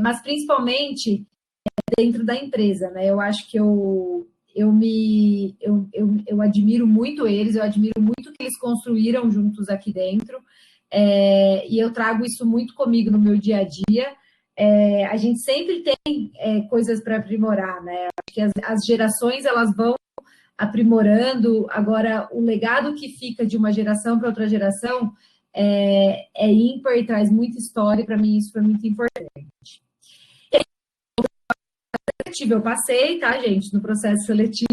mas principalmente dentro da empresa, né? Eu acho que eu admiro muito eles, eu admiro muito o que eles construíram juntos aqui dentro, e eu trago isso muito comigo no meu dia a dia. A gente sempre tem coisas para aprimorar, né? Acho que as gerações elas vão aprimorando. Agora, o legado que fica de uma geração para outra geração é ímpar e traz muita história, e para mim isso foi muito importante. Eu passei, tá, gente, no processo seletivo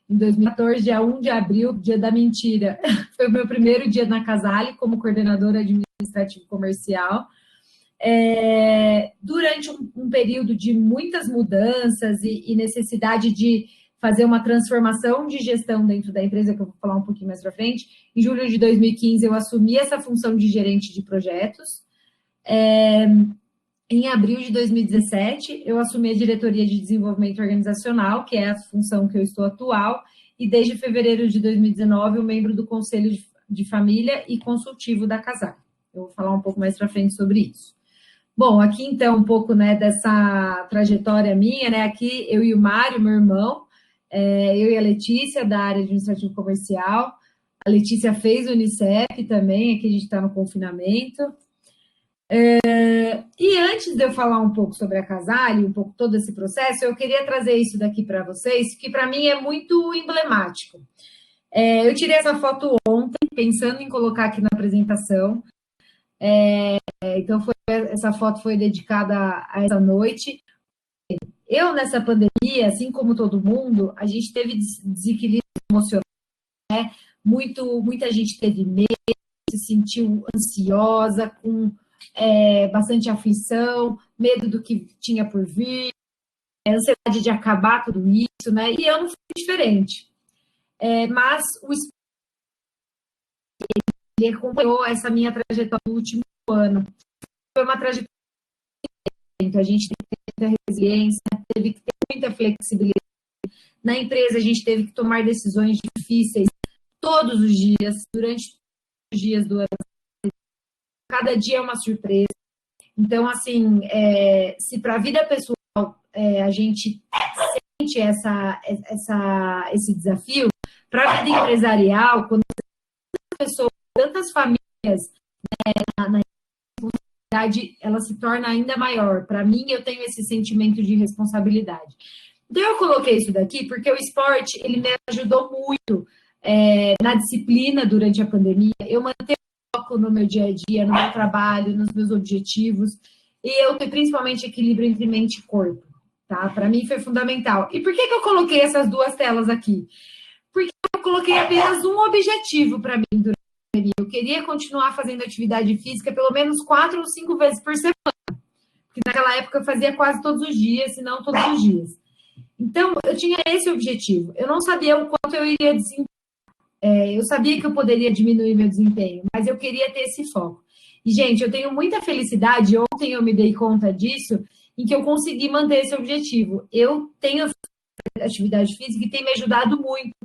em 2014, dia 1 de abril, dia da mentira. Foi o meu primeiro dia na Casale como coordenadora administrativa comercial. Durante um período de muitas mudanças e necessidade de fazer uma transformação de gestão dentro da empresa, que eu vou falar um pouquinho mais para frente, em julho de 2015 eu assumi essa função de gerente de projetos. Em abril de 2017, eu assumi a diretoria de desenvolvimento organizacional, que é a função que eu estou atual, e desde fevereiro de 2019, eu membro do Conselho de Família e consultivo da Casale. Eu vou falar um pouco mais para frente sobre isso. Bom, aqui então um pouco, né, dessa trajetória minha, né? Aqui eu e o Mário, meu irmão, eu e a Letícia, da área administrativa comercial. A Letícia fez o Unicef também, aqui a gente está no confinamento. E antes de eu falar um pouco sobre a Casale, um pouco todo esse processo, eu queria trazer isso daqui para vocês, que para mim é muito emblemático. Eu tirei essa foto ontem, pensando em colocar aqui na apresentação. Então, essa foto foi dedicada a essa noite. Eu, nessa pandemia, assim como todo mundo, a gente teve desequilíbrio emocional, né? Muita gente teve medo, se sentiu ansiosa, com bastante aflição, medo do que tinha por vir, ansiedade de acabar tudo isso, né? E eu não fui diferente. Mas o esporte, ele acompanhou essa minha trajetória no último ano. Foi uma trajetória. A gente teve que ter muita resiliência, teve que ter muita flexibilidade. Na empresa, a gente teve que tomar decisões difíceis todos os dias, durante os dias do ano. Cada dia é uma surpresa. Então, assim, se para a vida pessoal a gente sente esse desafio, para a vida empresarial, quando tantas famílias, na responsabilidade, ela se torna ainda maior. Para mim, eu tenho esse sentimento de responsabilidade. Então, eu coloquei isso daqui porque o esporte, ele me ajudou muito na disciplina durante a pandemia. Eu mantenho foco no meu dia a dia, no meu trabalho, nos meus objetivos. e eu ter principalmente equilíbrio entre mente e corpo, tá? Para mim foi fundamental. E por que eu coloquei essas duas telas aqui? Porque eu coloquei apenas um objetivo para mim durante a pandemia. Eu queria continuar fazendo atividade física pelo menos 4 ou 5 vezes por semana, porque naquela época eu fazia quase todos os dias, se não todos os dias. Então, eu tinha esse objetivo. Eu não sabia o quanto eu iria desempenhar. Eu sabia que eu poderia diminuir meu desempenho, mas eu queria ter esse foco. E, gente, eu tenho muita felicidade, ontem eu me dei conta disso, em que eu consegui manter esse objetivo. Eu tenho atividade física e tem me ajudado muito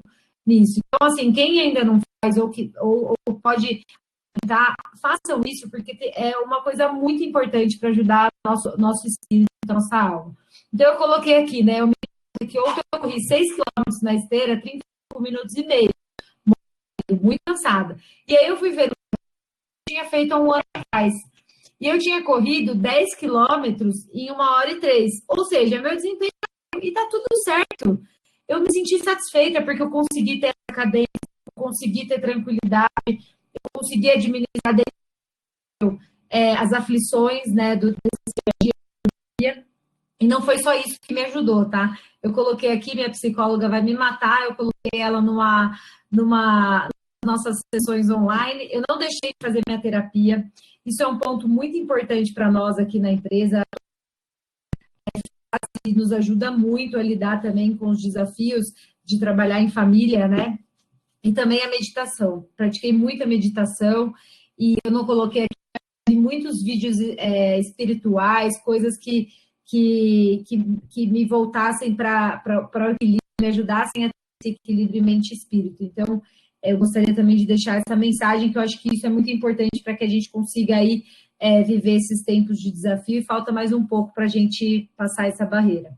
nisso. Então, assim, quem ainda não faz ou pode tentar, façam isso, porque é uma coisa muito importante para ajudar nosso espírito, nossa alma. Então, eu coloquei aqui, né? Eu me que ontem eu corri 6 quilômetros na esteira, 35 minutos e meio, muito cansada. E aí eu fui ver o que eu tinha feito há um ano atrás. E eu tinha corrido 10 quilômetros em 1h03. Ou seja, meu desempenho e tá tudo certo. Eu me senti satisfeita porque eu consegui ter essa cadência, eu consegui ter tranquilidade, eu consegui administrar as aflições, né, do dia a dia. E não foi só isso que me ajudou, tá? Eu coloquei aqui, minha psicóloga vai me matar, eu coloquei ela numa nossas sessões online, eu não deixei de fazer minha terapia. Isso é um ponto muito importante para nós aqui na empresa, e nos ajuda muito a lidar também com os desafios de trabalhar em família, né? E também a meditação. Pratiquei muita meditação e eu não coloquei aqui muitos vídeos espirituais, coisas que me voltassem para o equilíbrio, me ajudassem a ter esse equilíbrio mente e espírito. Então, eu gostaria também de deixar essa mensagem, que eu acho que isso é muito importante para que a gente consiga aí viver esses tempos de desafio, e falta mais um pouco para a gente passar essa barreira.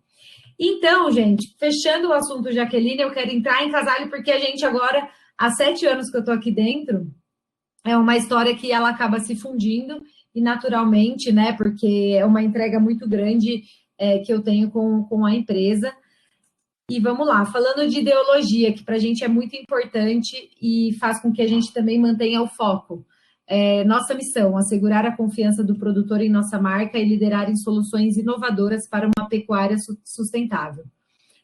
Então, gente, fechando o assunto Jaqueline, eu quero entrar em Casale, porque a gente agora, há 7 anos que eu estou aqui dentro, é uma história que ela acaba se fundindo, e naturalmente, né, porque é uma entrega muito grande que eu tenho com a empresa. E vamos lá, falando de ideologia, que para a gente é muito importante e faz com que a gente também mantenha o foco. Nossa missão, assegurar a confiança do produtor em nossa marca e liderar em soluções inovadoras para uma pecuária sustentável.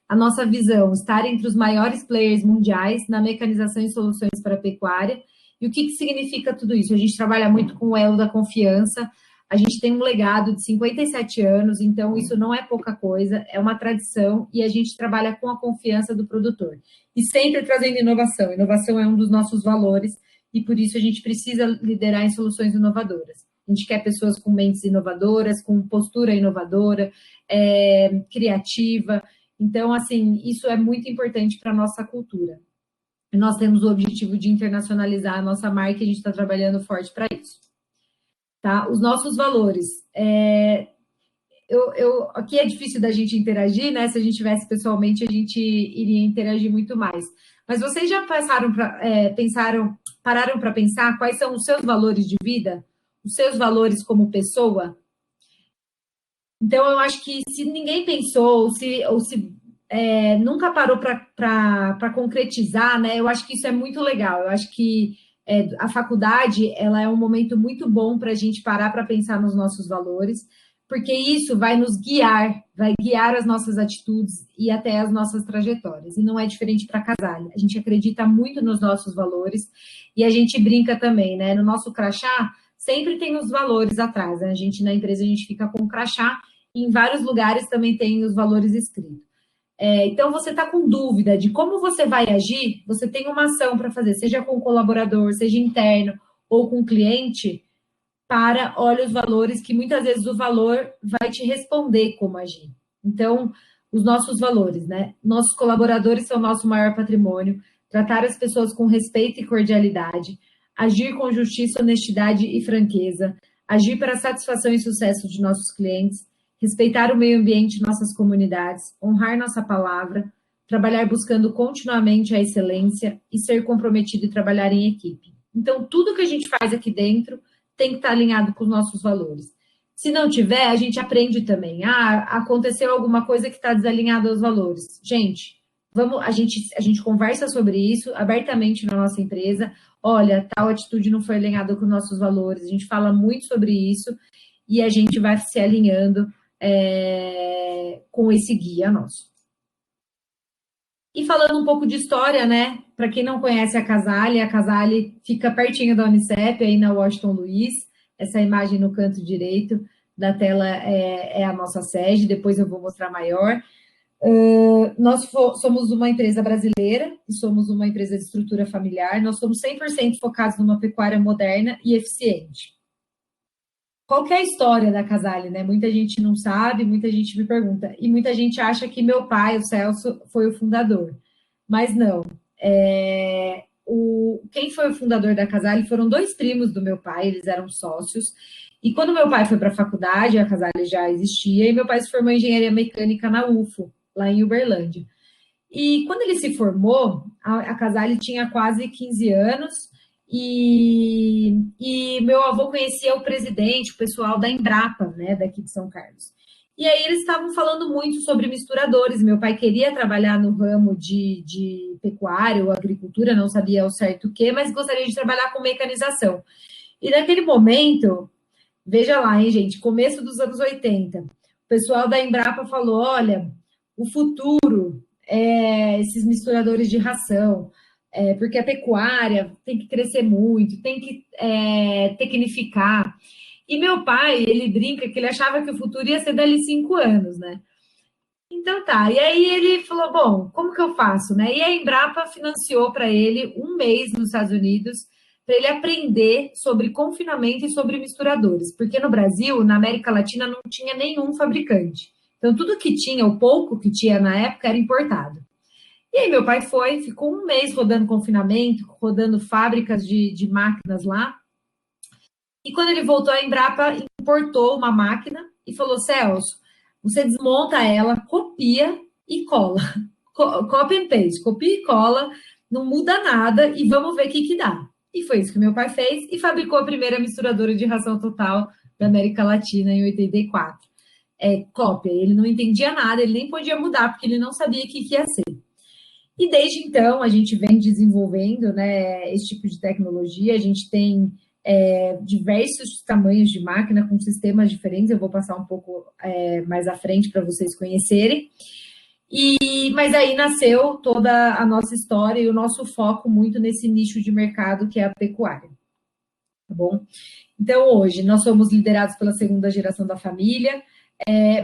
A nossa visão, estar entre os maiores players mundiais na mecanização e soluções para a pecuária. E o que significa tudo isso? A gente trabalha muito com o elo da confiança, a gente tem um legado de 57 anos, então isso não é pouca coisa, é uma tradição e a gente trabalha com a confiança do produtor. E sempre trazendo inovação. Inovação é um dos nossos valores e por isso a gente precisa liderar em soluções inovadoras. A gente quer pessoas com mentes inovadoras, com postura inovadora, criativa. Então, assim, isso é muito importante para a nossa cultura. Nós temos o objetivo de internacionalizar a nossa marca e a gente está trabalhando forte para isso. Tá? Os nossos valores. Aqui é difícil da gente interagir, né? Se a gente tivesse pessoalmente, a gente iria interagir muito mais. Mas vocês já pararam para pensar quais são os seus valores de vida? Os seus valores como pessoa? Então, eu acho que se ninguém pensou, ou se nunca parou para concretizar, né? Eu acho que isso é muito legal. Eu acho que a faculdade ela é um momento muito bom para a gente parar para pensar nos nossos valores, porque isso vai nos guiar, vai guiar as nossas atitudes e até as nossas trajetórias. E não é diferente para Casale. A gente acredita muito nos nossos valores e a gente brinca também, né? No nosso crachá sempre tem os valores atrás. Né? A gente na empresa a gente fica com o crachá e em vários lugares também tem os valores escritos. Então, você está com dúvida de como você vai agir, você tem uma ação para fazer, seja com o colaborador, seja interno ou com o cliente, olha os valores, que muitas vezes o valor vai te responder como agir. Então, os nossos valores, né? Nossos colaboradores são o nosso maior patrimônio, tratar as pessoas com respeito e cordialidade, agir com justiça, honestidade e franqueza, agir para a satisfação e sucesso de nossos clientes, respeitar o meio ambiente de nossas comunidades, honrar nossa palavra, trabalhar buscando continuamente a excelência e ser comprometido e trabalhar em equipe. Então, tudo que a gente faz aqui dentro tem que estar alinhado com os nossos valores. Se não tiver, a gente aprende também. Aconteceu alguma coisa que está desalinhada aos valores. Gente, a gente conversa sobre isso abertamente na nossa empresa. Olha, tal atitude não foi alinhada com os nossos valores. A gente fala muito sobre isso. e a gente vai se alinhando com esse guia nosso. E falando um pouco de história, né? Para quem não conhece a Casale fica pertinho da Unicep, aí na Washington Luiz. Essa imagem no canto direito da tela é a nossa sede, depois eu vou mostrar maior. Nós somos uma empresa brasileira e somos uma empresa de estrutura familiar. Nós somos 100% focados numa pecuária moderna e eficiente. Qual que é a história da Casale, né? Muita gente não sabe, muita gente me pergunta. E muita gente acha que meu pai, o Celso, foi o fundador. Mas não. Quem foi o fundador da Casale foram 2 primos do meu pai, eles eram sócios. E quando meu pai foi para a faculdade, a Casale já existia, e meu pai se formou em engenharia mecânica na UFO, lá em Uberlândia. E quando ele se formou, a Casale tinha quase 15 anos, e meu avô conhecia o presidente, o pessoal da Embrapa, né, daqui de São Carlos. E aí eles estavam falando muito sobre misturadores. Meu pai queria trabalhar no ramo de pecuária ou agricultura, não sabia ao certo o quê, mas gostaria de trabalhar com mecanização. E naquele momento, veja lá, hein, gente, começo dos anos 80, o pessoal da Embrapa falou, olha, o futuro é esses misturadores de ração, porque a pecuária tem que crescer muito, tem que tecnificar. E meu pai, ele brinca que ele achava que o futuro ia ser dali 5 anos, né? Então tá, e aí ele falou, bom, como que eu faço, né? E a Embrapa financiou para ele 1 mês nos Estados Unidos, para ele aprender sobre confinamento e sobre misturadores, porque no Brasil, na América Latina, não tinha nenhum fabricante. Então, tudo que tinha, o pouco que tinha na época, era importado. E aí meu pai ficou 1 mês rodando confinamento, rodando fábricas de máquinas lá. E quando ele voltou, a Embrapa importou uma máquina e falou, Celso, você desmonta ela, copia e cola. Copy and paste, copia e cola, não muda nada e vamos ver o que dá. E foi isso que meu pai fez e fabricou a primeira misturadora de ração total da América Latina em 84. Cópia, ele não entendia nada, ele nem podia mudar, porque ele não sabia o que ia ser. E desde então a gente vem desenvolvendo, né, esse tipo de tecnologia, a gente tem diversos tamanhos de máquina com sistemas diferentes, eu vou passar um pouco mais à frente para vocês conhecerem. Mas aí nasceu toda a nossa história e o nosso foco muito nesse nicho de mercado que é a pecuária. Tá bom? Então, hoje, nós somos liderados pela 2ª geração da família,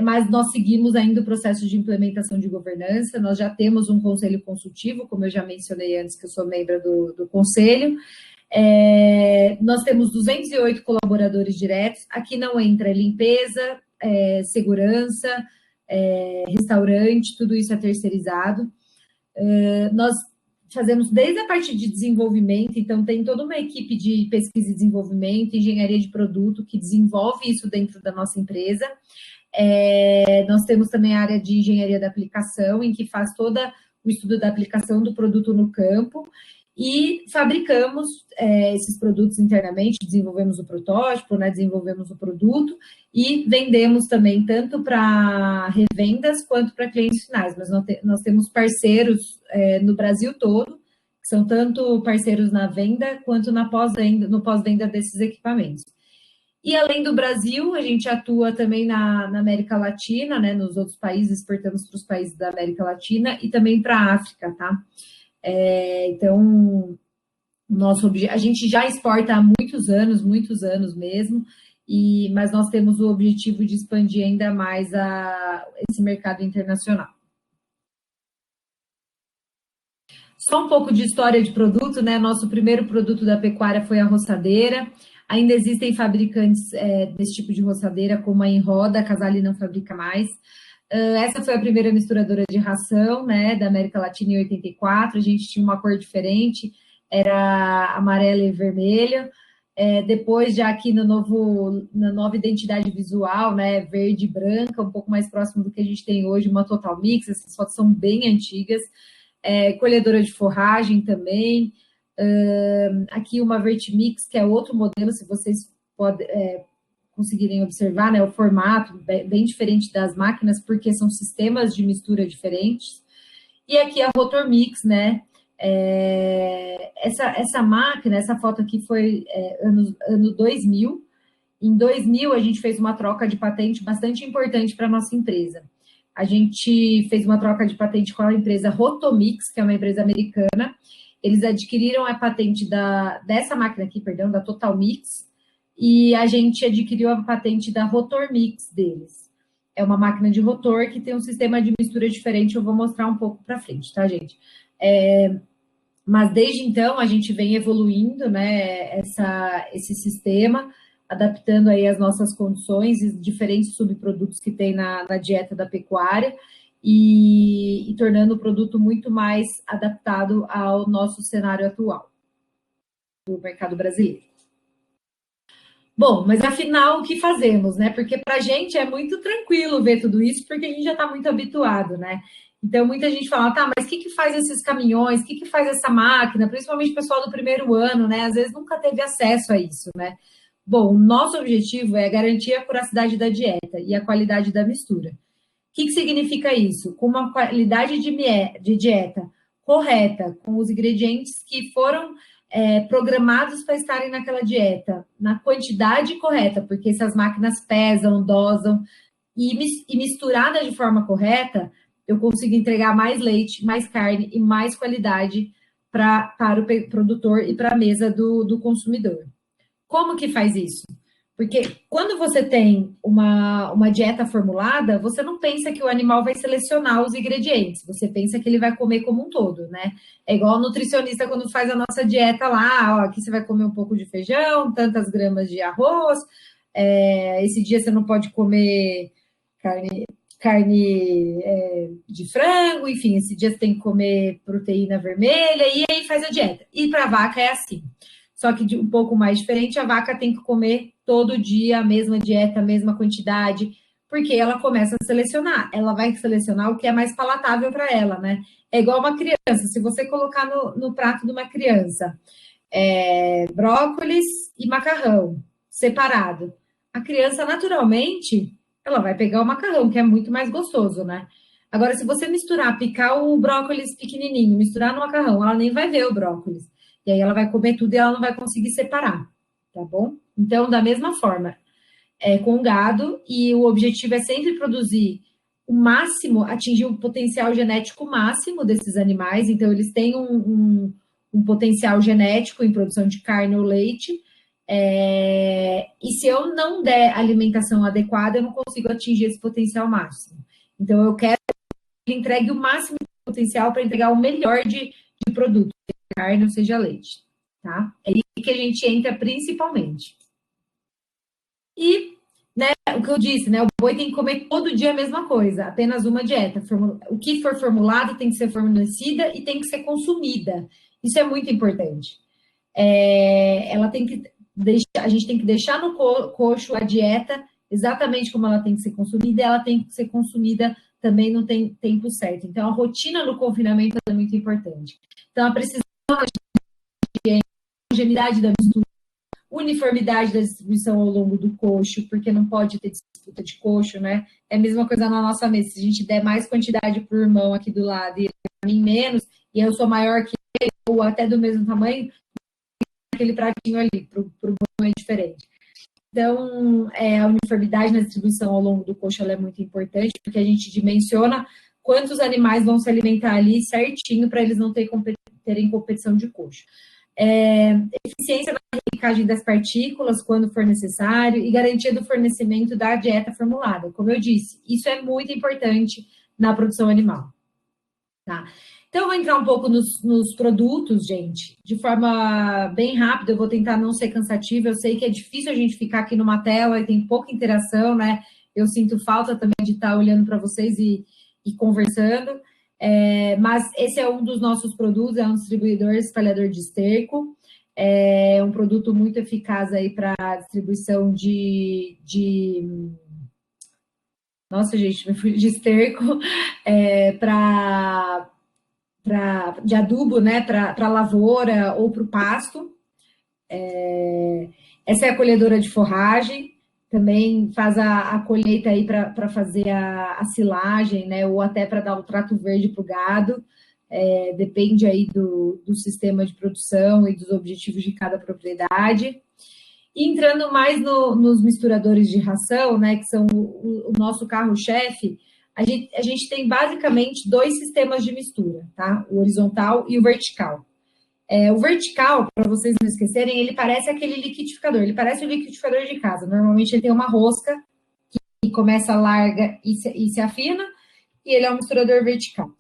mas nós seguimos ainda o processo de implementação de governança, nós já temos um conselho consultivo, como eu já mencionei antes, que eu sou membro do conselho. Nós temos 208 colaboradores diretos, aqui não entra limpeza, segurança, restaurante, tudo isso é terceirizado. Nós fazemos desde a parte de desenvolvimento, então tem toda uma equipe de pesquisa e desenvolvimento, engenharia de produto, que desenvolve isso dentro da nossa empresa. Nós temos também a área de engenharia da aplicação, em que faz todo o estudo da aplicação do produto no campo, e fabricamos esses produtos internamente, desenvolvemos o protótipo, né, desenvolvemos o produto e vendemos também tanto para revendas quanto para clientes finais. Mas nós temos parceiros no Brasil todo, que são tanto parceiros na venda quanto no pós-venda desses equipamentos. E além do Brasil, a gente atua também na América Latina, né, nos outros países, exportamos para os países da América Latina e também para a África, tá? Então, a gente já exporta há muitos anos mesmo, mas nós temos o objetivo de expandir ainda mais esse mercado internacional. Só um pouco de história de produto, né? Nosso primeiro produto da pecuária foi a roçadeira. Ainda existem fabricantes desse tipo de roçadeira, como a Enroda, a Casale não fabrica mais. Essa foi a primeira misturadora de ração, né, da América Latina em 84, a gente tinha uma cor diferente, era amarela e vermelha. Depois, já aqui na nova identidade visual, né, verde e branca, um pouco mais próximo do que a gente tem hoje, uma Total Mix, essas fotos são bem antigas. Colhedora de forragem também. Aqui uma Vertimix, que é outro modelo, se vocês conseguirem observar, né, o formato bem diferente das máquinas, porque são sistemas de mistura diferentes. E aqui a Rotor Mix, né, essa máquina, essa foto aqui foi ano 2000, Em 2000, a gente fez uma troca de patente bastante importante para a nossa empresa. A gente fez uma troca de patente com a empresa Rotomix, que é uma empresa americana. Eles adquiriram a patente dessa máquina aqui, perdão, da Total Mix, e a gente adquiriu a patente da Rotor Mix deles. É uma máquina de rotor que tem um sistema de mistura diferente, eu vou mostrar um pouco para frente, tá, gente? Mas desde então a gente vem evoluindo, né, esse sistema, adaptando aí as nossas condições e diferentes subprodutos que tem na dieta da pecuária e tornando o produto muito mais adaptado ao nosso cenário atual do mercado brasileiro. Bom, mas afinal, o que fazemos, né? Porque para a gente é muito tranquilo ver tudo isso, porque a gente já está muito habituado, né? Então, muita gente fala, tá, mas o que faz esses caminhões? O que faz essa máquina? Principalmente o pessoal do primeiro ano, né? Às vezes nunca teve acesso a isso, né? Bom, o nosso objetivo é garantir a curacidade da dieta e a qualidade da mistura. O que significa isso? Com uma qualidade de dieta correta, com os ingredientes que foram programados para estarem naquela dieta, na quantidade correta, porque essas máquinas pesam, dosam, e misturada de forma correta, eu consigo entregar mais leite, mais carne e mais qualidade para o produtor e para a mesa do consumidor. Como que faz isso? Porque quando você tem uma dieta formulada, você não pensa que o animal vai selecionar os ingredientes, você pensa que ele vai comer como um todo, né? É igual o nutricionista quando faz a nossa dieta lá, ó, aqui você vai comer um pouco de feijão, tantas gramas de arroz, esse dia você não pode comer carne de frango, enfim, esse dia você tem que comer proteína vermelha, e aí faz a dieta. E para a vaca é assim. Só que um pouco mais diferente, a vaca tem que comer todo dia a mesma dieta, a mesma quantidade, porque ela começa a selecionar. Ela vai selecionar o que é mais palatável para ela, né? É igual uma criança. Se você colocar no prato de uma criança brócolis e macarrão separado, a criança naturalmente ela vai pegar o macarrão, que é muito mais gostoso, né? Agora, se você misturar, picar o brócolis pequenininho, misturar no macarrão, ela nem vai ver o brócolis. E aí ela vai comer tudo e ela não vai conseguir separar, tá bom? Então, da mesma forma, com o gado, e o objetivo é sempre produzir o máximo, atingir o potencial genético máximo desses animais. Então, eles têm um potencial genético em produção de carne ou leite. E se eu não der alimentação adequada, eu não consigo atingir esse potencial máximo. Então, eu quero que ele entregue o máximo de potencial para entregar o melhor de produto, seja carne ou seja leite, tá? É aí que a gente entra principalmente. E, né, o que eu disse, né, o boi tem que comer todo dia a mesma coisa, apenas uma dieta. O que for formulado tem que ser fornecida e tem que ser consumida. Isso é muito importante. A gente tem que deixar no coxo a dieta exatamente como ela tem que ser consumida, e ela tem que ser consumida também no tempo certo. Então, a rotina no confinamento é muito importante. Então, a precisão de homogeneidade da mistura, uniformidade da distribuição ao longo do coxo, porque não pode ter disputa de coxo, né? É a mesma coisa na nossa mesa. Se a gente der mais quantidade para o irmão aqui do lado e a mim menos, e eu sou maior que ele, ou até do mesmo tamanho, aquele pratinho ali, para o boi é diferente. Então, a uniformidade na distribuição ao longo do coxo é muito importante, porque a gente dimensiona quantos animais vão se alimentar ali certinho para eles não terem competição de coxo. Eficiência na replicagem das partículas quando for necessário e garantia do fornecimento da dieta formulada. Como eu disse, isso é muito importante na produção animal. Tá? Então, eu vou entrar um pouco nos produtos, gente, de forma bem rápida. Eu vou tentar não ser cansativa. Eu sei que é difícil a gente ficar aqui numa tela e tem pouca interação, né? Eu sinto falta também de estar olhando para vocês e conversando. Mas esse é um dos nossos produtos, é um distribuidor espalhador de esterco. É um produto muito eficaz aí para distribuição de nossa, gente, me fui de esterco, de adubo, né, para lavoura ou para o pasto. Essa é a colhedora de forragem, também faz a colheita aí para fazer a silagem, né, ou até para dar o trato verde para o gado. Depende aí do sistema de produção e dos objetivos de cada propriedade. E entrando mais nos misturadores de ração, né, que são o nosso carro-chefe, a gente tem basicamente dois sistemas de mistura, tá? O horizontal e o vertical. O vertical, para vocês não esquecerem, ele parece aquele liquidificador, ele parece o liquidificador de casa. Normalmente ele tem uma rosca que começa larga e se afina, e ele é um misturador vertical.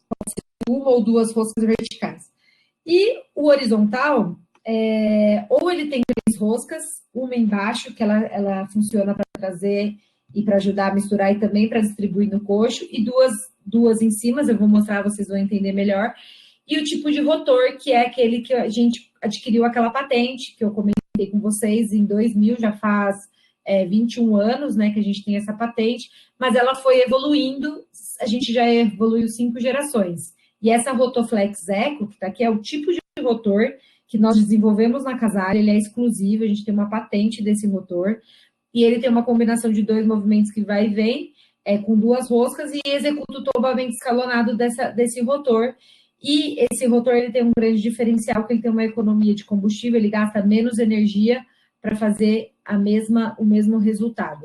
Uma ou duas roscas verticais. E o horizontal, ou ele tem três roscas, uma embaixo, que ela funciona para trazer e para ajudar a misturar e também para distribuir no coxo, e duas em cima, eu vou mostrar, vocês vão entender melhor. E o tipo de rotor, que é aquele que a gente adquiriu aquela patente, que eu comentei com vocês em 2000, já faz 21 anos, né, que a gente tem essa patente, mas ela foi evoluindo, a gente já evoluiu 5 gerações. E essa Rotoflex Eco, que está aqui, é o tipo de rotor que nós desenvolvemos na Casale, ele é exclusivo, a gente tem uma patente desse rotor, e ele tem uma combinação de dois movimentos que vai e vem, com duas roscas, e executa o tombamento escalonado desse rotor. E esse rotor ele tem um grande diferencial, que ele tem uma economia de combustível, ele gasta menos energia para fazer o mesmo resultado,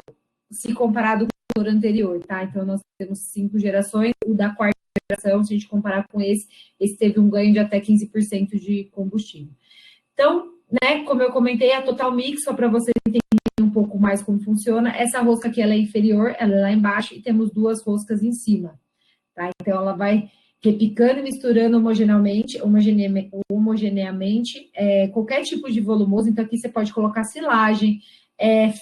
se comparado com o rotor anterior, tá? Então, nós temos 5 gerações, o da quarta geração, se a gente comparar com esse teve um ganho de até 15% de combustível. Então, né, como eu comentei, a Total Mix, só para vocês entenderem um pouco mais como funciona, essa rosca aqui ela é inferior, ela é lá embaixo, e temos duas roscas em cima, tá? Então, ela vai repicando e misturando homogeneamente qualquer tipo de volumoso. Então, aqui você pode colocar silagem,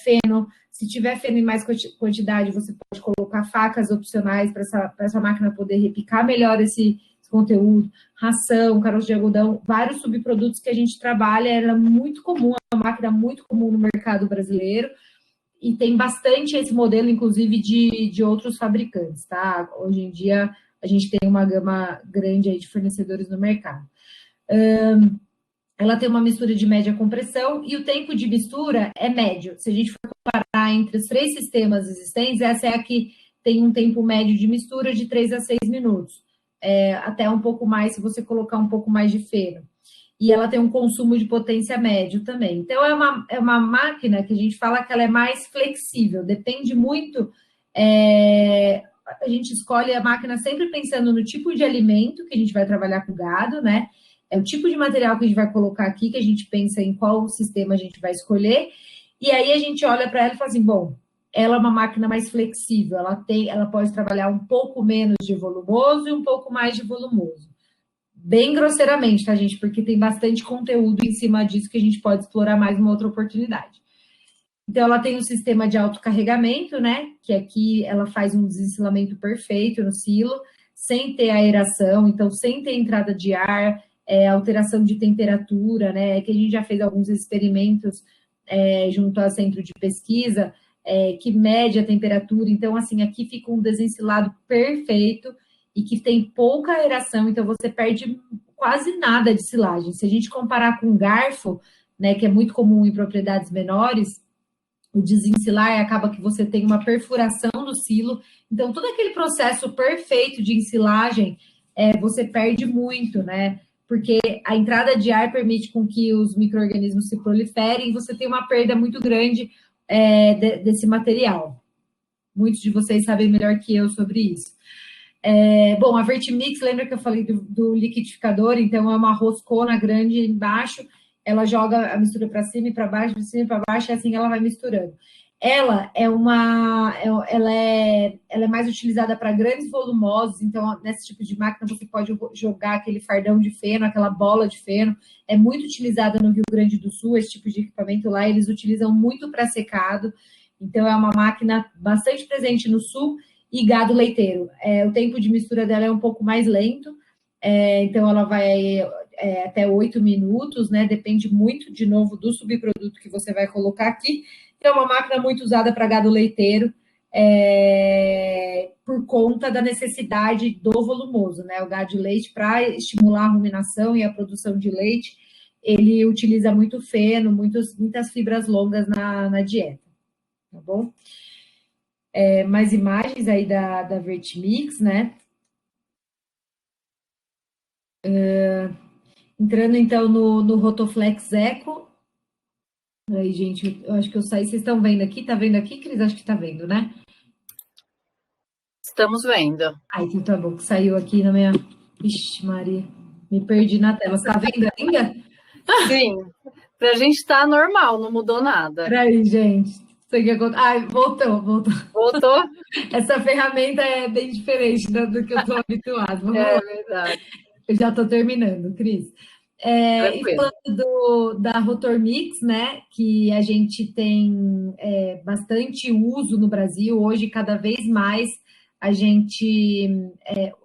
feno. Se tiver feno em mais quantidade, você pode colocar facas opcionais para essa máquina poder repicar melhor esse conteúdo. Ração, caroço de algodão, vários subprodutos que a gente trabalha. Ela é muito comum, é uma máquina muito comum no mercado brasileiro. E tem bastante esse modelo, inclusive, de outros fabricantes, tá? Hoje em dia, a gente tem uma gama grande aí de fornecedores no mercado. Ela tem uma mistura de média compressão e o tempo de mistura é médio. Se a gente for comparar entre os 3 sistemas existentes, essa é a que tem um tempo médio de mistura de 3 a 6 minutos. Até um pouco mais se você colocar um pouco mais de feno. E ela tem um consumo de potência médio também. Então, é uma máquina que a gente fala que ela é mais flexível, depende muito. A gente escolhe a máquina sempre pensando no tipo de alimento que a gente vai trabalhar com o gado, né? É o tipo de material que a gente vai colocar aqui, que a gente pensa em qual sistema a gente vai escolher. E aí a gente olha para ela e fala assim: bom, ela é uma máquina mais flexível, ela pode trabalhar um pouco menos de volumoso e um pouco mais de volumoso. Bem grosseiramente, tá, gente? Porque tem bastante conteúdo em cima disso que a gente pode explorar mais uma outra oportunidade. Então, ela tem um sistema de autocarregamento, né? Que aqui ela faz um desensilamento perfeito no silo, sem ter aeração, então sem ter entrada de ar, alteração de temperatura, né? Que a gente já fez alguns experimentos junto ao centro de pesquisa, que mede a temperatura. Então, assim, aqui fica um desensilado perfeito e que tem pouca aeração, então você perde quase nada de silagem. Se a gente comparar com garfo, né, que é muito comum em propriedades menores, o desensilar acaba que você tem uma perfuração do silo, então todo aquele processo perfeito de ensilagem, você perde muito, né? Porque a entrada de ar permite com que os micro-organismos se proliferem e você tem uma perda muito grande desse material. Muitos de vocês sabem melhor que eu sobre isso. Bom, a Vertimix, lembra que eu falei do liquidificador? Então, é uma roscona grande embaixo, ela joga a mistura para cima e para baixo, de cima e para baixo, e assim ela vai misturando. Ela é mais utilizada para grandes volumosos, então, nesse tipo de máquina, você pode jogar aquele fardão de feno, aquela bola de feno. É muito utilizada no Rio Grande do Sul, esse tipo de equipamento lá, eles utilizam muito para secado. Então, é uma máquina bastante presente no Sul, e gado leiteiro. O tempo de mistura dela é um pouco mais lento, então ela vai até 8 minutos, né? Depende muito, de novo, do subproduto que você vai colocar aqui. É uma máquina muito usada para gado leiteiro, por conta da necessidade do volumoso, né? O gado de leite, para estimular a ruminação e a produção de leite, ele utiliza muito feno, muitas fibras longas na dieta, tá bom? Mais imagens aí da Vertimix, né? Entrando então no Rotoflex Eco, Aí, gente, eu acho que eu saí. Vocês estão vendo aqui? Tá vendo aqui, Cris? Acho que tá vendo, né? Estamos vendo. Ai, então tá bom, que saiu aqui na minha. Ixi, Maria, me perdi na tela. Você tá vendo ainda? Sim, pra gente tá normal, não mudou nada. Peraí, gente. Isso aqui Ai, voltou. Voltou? Essa ferramenta é bem diferente do que eu estou habituado. Vamos É lá. verdade. Eu já estou terminando, Cris. E Tranquilo. falando da Rotor Mix, né, que a gente tem bastante uso no Brasil, hoje cada vez mais a gente,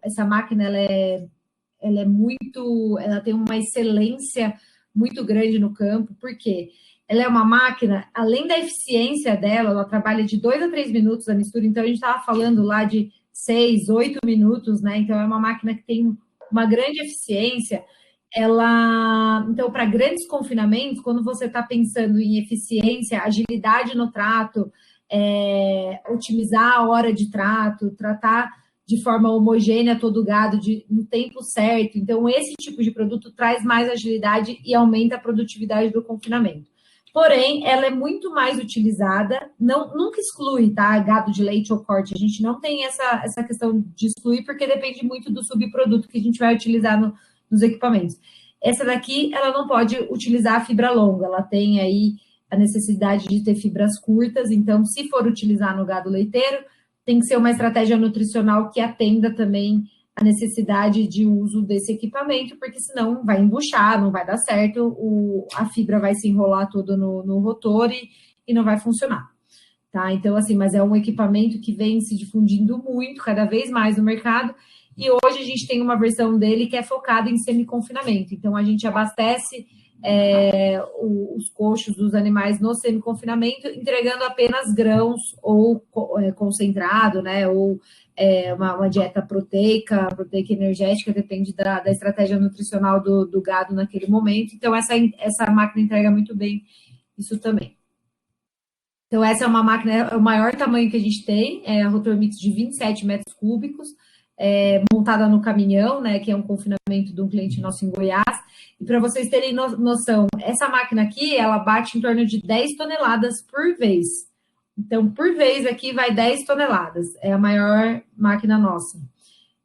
essa máquina ela é muito, ela tem uma excelência muito grande no campo, porque ela é uma máquina, além da eficiência dela, ela trabalha de 2 a 3 minutos a mistura, então a gente estava falando lá de 6, 8 minutos, né? Então é uma máquina que tem uma grande eficiência. Ela, então, para grandes confinamentos, quando você está pensando em eficiência, agilidade no trato, otimizar a hora de trato, tratar de forma homogênea todo o gado no tempo certo. Então, esse tipo de produto traz mais agilidade e aumenta a produtividade do confinamento. Porém, ela é muito mais utilizada, nunca exclui, tá? Gado de leite ou corte. A gente não tem essa questão de excluir, porque depende muito do subproduto que a gente vai utilizar nos equipamentos. Essa daqui, ela não pode utilizar a fibra longa, ela tem aí a necessidade de ter fibras curtas, então, se for utilizar no gado leiteiro, tem que ser uma estratégia nutricional que atenda também a necessidade de uso desse equipamento, porque senão vai embuchar, não vai dar certo, a fibra vai se enrolar toda no rotor e não vai funcionar. Tá? Então, assim, mas é um equipamento que vem se difundindo muito, cada vez mais no mercado, e hoje a gente tem uma versão dele que é focada em semi-confinamento. Então, a gente abastece os coxos dos animais no semi-confinamento, entregando apenas grãos ou concentrado, né? Ou uma dieta proteica energética, depende da estratégia nutricional do gado naquele momento. Então, essa máquina entrega muito bem isso também. Então, essa é uma máquina, é o maior tamanho que a gente tem, é a Rotor Mix de 27 metros cúbicos, montada no caminhão, né, que é um confinamento de um cliente nosso em Goiás. E para vocês terem noção, essa máquina aqui, ela bate em torno de 10 toneladas por vez. Então, por vez aqui vai 10 toneladas. É a maior máquina nossa.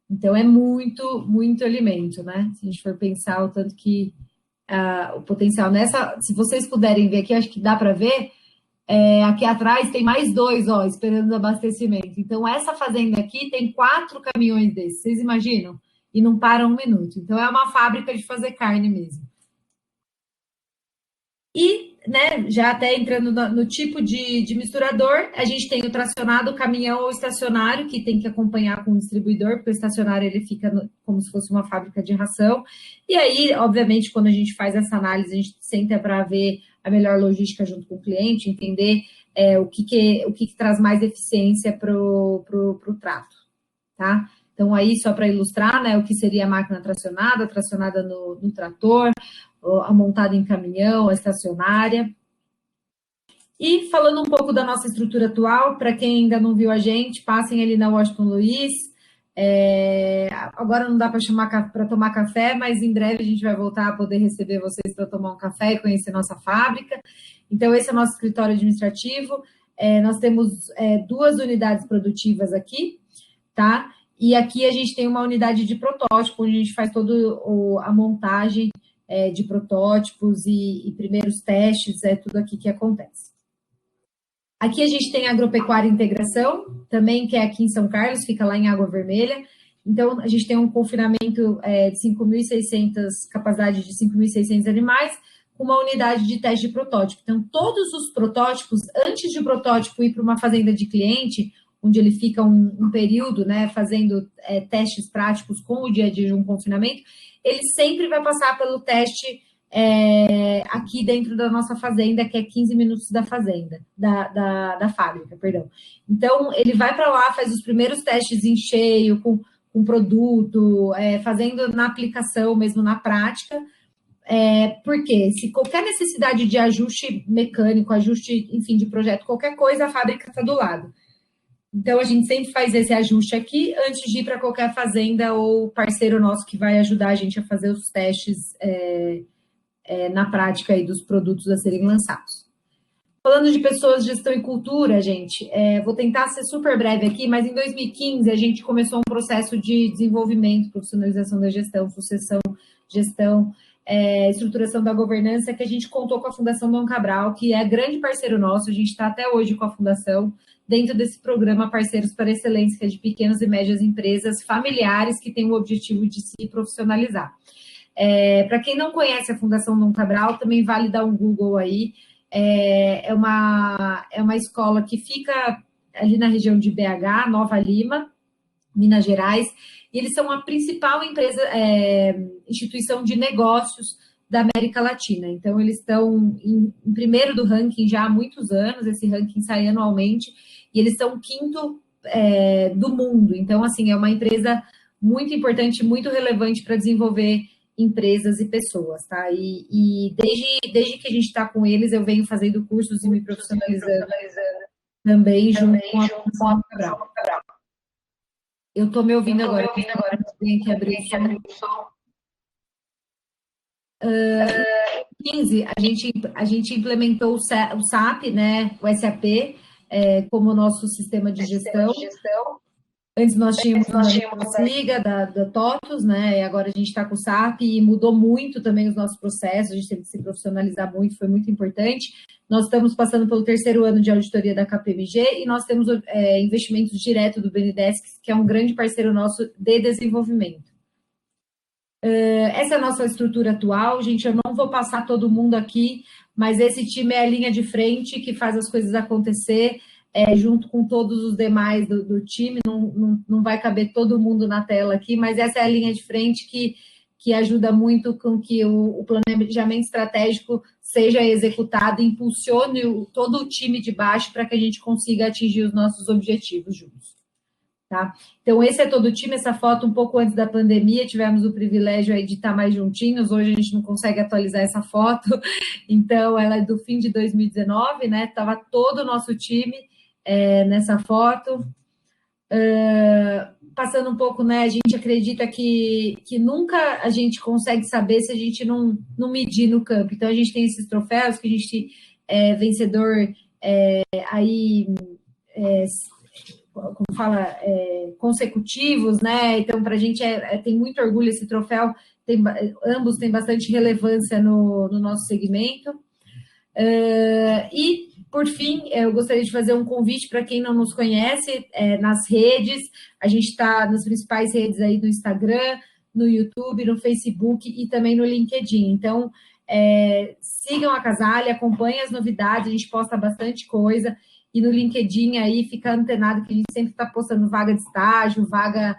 Então, é muito, muito alimento, né? Se a gente for pensar o tanto que o potencial nessa... Se vocês puderem ver aqui, acho que dá para ver, aqui atrás tem mais 2, ó, esperando abastecimento. Então, essa fazenda aqui tem 4 caminhões desses, vocês imaginam? E não param um minuto. Então, é uma fábrica de fazer carne mesmo. E, né, já até entrando no tipo de misturador, a gente tem o tracionado, caminhão ou estacionário, que tem que acompanhar com o distribuidor, porque o estacionário ele fica como se fosse uma fábrica de ração. E aí, obviamente, quando a gente faz essa análise, a gente senta para ver a melhor logística junto com o cliente, entender o que traz mais eficiência para o trato, tá? Então, aí, só para ilustrar, né, o que seria a máquina tracionada no trator, a montada em caminhão, a estacionária. E falando um pouco da nossa estrutura atual, para quem ainda não viu a gente, passem ali na Washington Luiz. Agora não dá para chamar para tomar café, mas em breve a gente vai voltar a poder receber vocês para tomar um café e conhecer nossa fábrica. Então, esse é o nosso escritório administrativo. Nós temos 2 unidades produtivas aqui, tá? E aqui a gente tem uma unidade de protótipo, onde a gente faz toda a montagem de protótipos e primeiros testes, tudo aqui que acontece. Aqui a gente tem a Agropecuária Integração, também, que é aqui em São Carlos, fica lá em Água Vermelha. Então, a gente tem um confinamento de 5.600, capacidade de 5.600 animais, com uma unidade de teste de protótipo. Então, todos os protótipos, antes de o protótipo ir para uma fazenda de cliente, onde ele fica um período, né, fazendo testes práticos com o dia a dia de um confinamento, ele sempre vai passar pelo teste aqui dentro da nossa fazenda, que é 15 minutos da fazenda, da fábrica, perdão. Então, ele vai para lá, faz os primeiros testes em cheio, com produto, fazendo na aplicação, mesmo na prática, porque se qualquer necessidade de ajuste mecânico, ajuste, enfim, de projeto, qualquer coisa, a fábrica está do lado. Então, a gente sempre faz esse ajuste aqui antes de ir para qualquer fazenda ou parceiro nosso que vai ajudar a gente a fazer os testes na prática aí dos produtos a serem lançados. Falando de pessoas, gestão e cultura, gente, vou tentar ser super breve aqui, mas em 2015 a gente começou um processo de desenvolvimento, profissionalização da gestão, sucessão, gestão, estruturação da governança, que a gente contou com a Fundação Dom Cabral, que é grande parceiro nosso, a gente está até hoje com a Fundação, dentro desse programa Parceiros para Excelência, que é de pequenas e médias empresas familiares que têm o objetivo de se profissionalizar. Para quem não conhece a Fundação Dom Cabral, também vale dar um Google aí. É uma escola que fica ali na região de BH, Nova Lima, Minas Gerais, e eles são a principal instituição de negócios da América Latina. Então, eles estão em primeiro do ranking já há muitos anos, esse ranking sai anualmente, e eles são quinto do mundo. Então, assim, é uma empresa muito importante, muito relevante para desenvolver empresas e pessoas, tá? E desde que a gente está com eles, eu venho fazendo cursos e me profissionalizando também junto com a Fundação Cabral. Eu estou me ouvindo agora. Tem que abrir o som. 15, a gente implementou o SAP, né? O SAP, como nosso sistema de gestão. Antes nós tínhamos a Liga da TOTUS, né? E agora a gente está com o SAP e mudou muito também os nossos processos, a gente teve que se profissionalizar muito, foi muito importante. Nós estamos passando pelo terceiro ano de auditoria da KPMG e nós temos investimentos direto do BNDES, que é um grande parceiro nosso de desenvolvimento. Essa é a nossa estrutura atual, gente, eu não vou passar todo mundo aqui, mas esse time é a linha de frente que faz as coisas acontecer, junto com todos os demais do time, não vai caber todo mundo na tela aqui, mas essa é a linha de frente que ajuda muito com que o planejamento estratégico seja executado e impulsione todo o time de baixo para que a gente consiga atingir os nossos objetivos juntos. Tá? Então, esse é todo o time, essa foto um pouco antes da pandemia, tivemos o privilégio aí de estar mais juntinhos, hoje a gente não consegue atualizar essa foto, então ela é do fim de 2019, né? Estava todo o nosso time nessa foto. Passando um pouco, né? A gente acredita que nunca a gente consegue saber se a gente não medir no campo. Então, a gente tem esses troféus que a gente é vencedor como fala, consecutivos, né? Então, para a gente tem muito orgulho esse troféu, ambos têm bastante relevância no nosso segmento. E, por fim, eu gostaria de fazer um convite para quem não nos conhece, nas redes, a gente está nas principais redes aí do Instagram, no YouTube, no Facebook e também no LinkedIn. Então, sigam a Casale, acompanhem as novidades, a gente posta bastante coisa, e no LinkedIn aí fica antenado que a gente sempre está postando vaga de estágio, vaga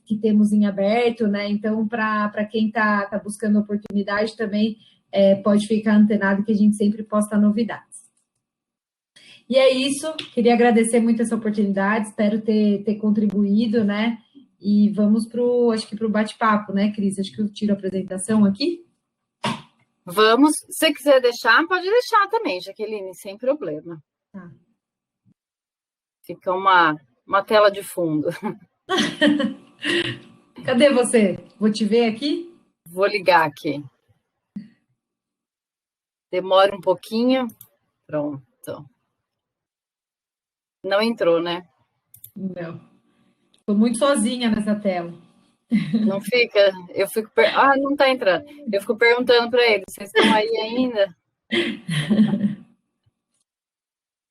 que temos em aberto, né? Então, para quem está buscando oportunidade também, pode ficar antenado que a gente sempre posta novidades. E é isso, queria agradecer muito essa oportunidade, espero ter contribuído, né? E vamos para o bate-papo, né, Cris? Acho que eu tiro a apresentação aqui. Vamos, se você quiser deixar, pode deixar também, Jaqueline, sem problema. Tá. Fica uma tela de fundo. Cadê você? Vou te ver aqui? Vou ligar aqui. Demora um pouquinho. Pronto. Não entrou, né? Não. Estou muito sozinha nessa tela. Não fica? Eu fico... não está entrando. Eu fico perguntando para eles, vocês estão aí ainda?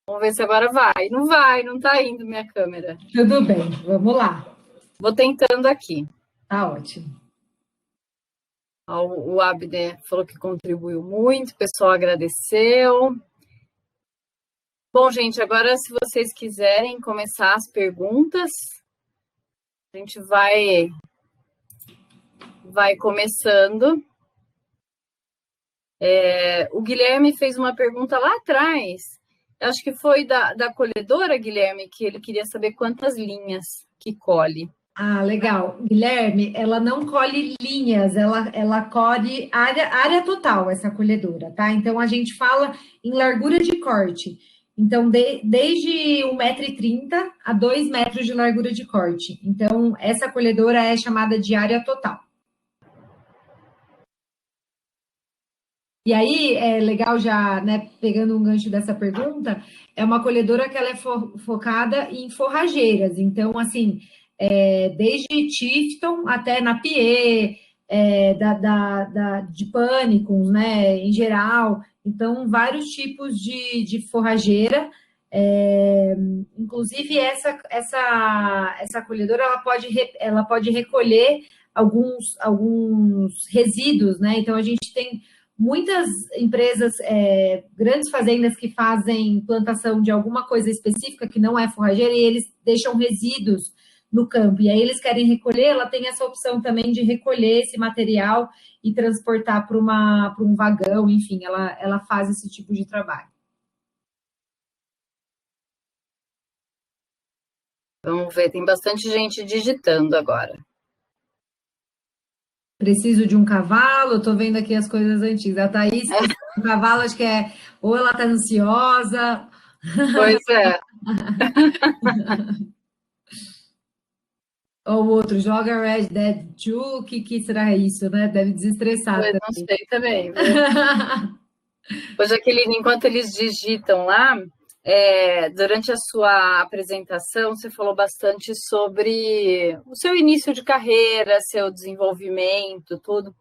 Vamos ver se agora vai. Não vai, não está indo minha câmera. Tudo bem, vamos lá. Vou tentando aqui. Tá ótimo. O Abner falou que contribuiu muito, o pessoal agradeceu. Bom, gente, agora se vocês quiserem começar as perguntas, a gente vai começando. O Guilherme fez uma pergunta lá atrás, acho que foi da colhedora, Guilherme, que ele queria saber quantas linhas que colhe. Ah, legal. Guilherme, ela não colhe linhas, ela colhe área total, essa colhedora, tá? Então, a gente fala em largura de corte. Então, desde 1,30 m a 2 metros de largura de corte. Então, essa colhedora é chamada de área total. E aí, é legal já, né, pegando um gancho dessa pergunta, é uma colhedora que ela é focada em forrageiras. Então, assim, desde Tifton até Napier, de pânicos, né, em geral. Então, vários tipos de forrageira. É, inclusive, essa colhedora ela pode recolher alguns resíduos, né? Então, a gente tem muitas empresas, grandes fazendas que fazem plantação de alguma coisa específica que não é forrageira e eles deixam resíduos no campo. E aí eles querem recolher, ela tem essa opção também de recolher esse material e transportar para um vagão, enfim, ela faz esse tipo de trabalho. Vamos ver, tem bastante gente digitando agora. Preciso de um cavalo, eu tô vendo aqui as coisas antigas. A Thaís, precisa de um cavalo, acho que ou ela tá ansiosa. Pois é. Ou o outro, joga Red Dead 2, que será isso, né? Deve desestressar Pois não também. sei também, viu? Ô, Jaqueline, enquanto eles digitam lá, durante a sua apresentação, você falou bastante sobre o seu início de carreira, seu desenvolvimento, tudo.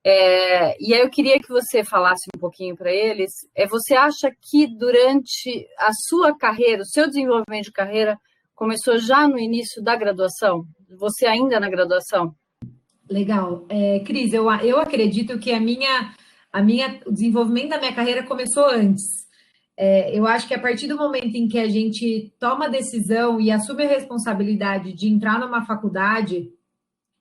E aí eu queria que você falasse um pouquinho para eles. Você acha que durante a sua carreira, o seu desenvolvimento de carreira, começou já no início da graduação? Você ainda na graduação? Legal. Cris, eu acredito que o desenvolvimento da minha carreira começou antes. Eu acho que a partir do momento em que a gente toma a decisão e assume a responsabilidade de entrar numa faculdade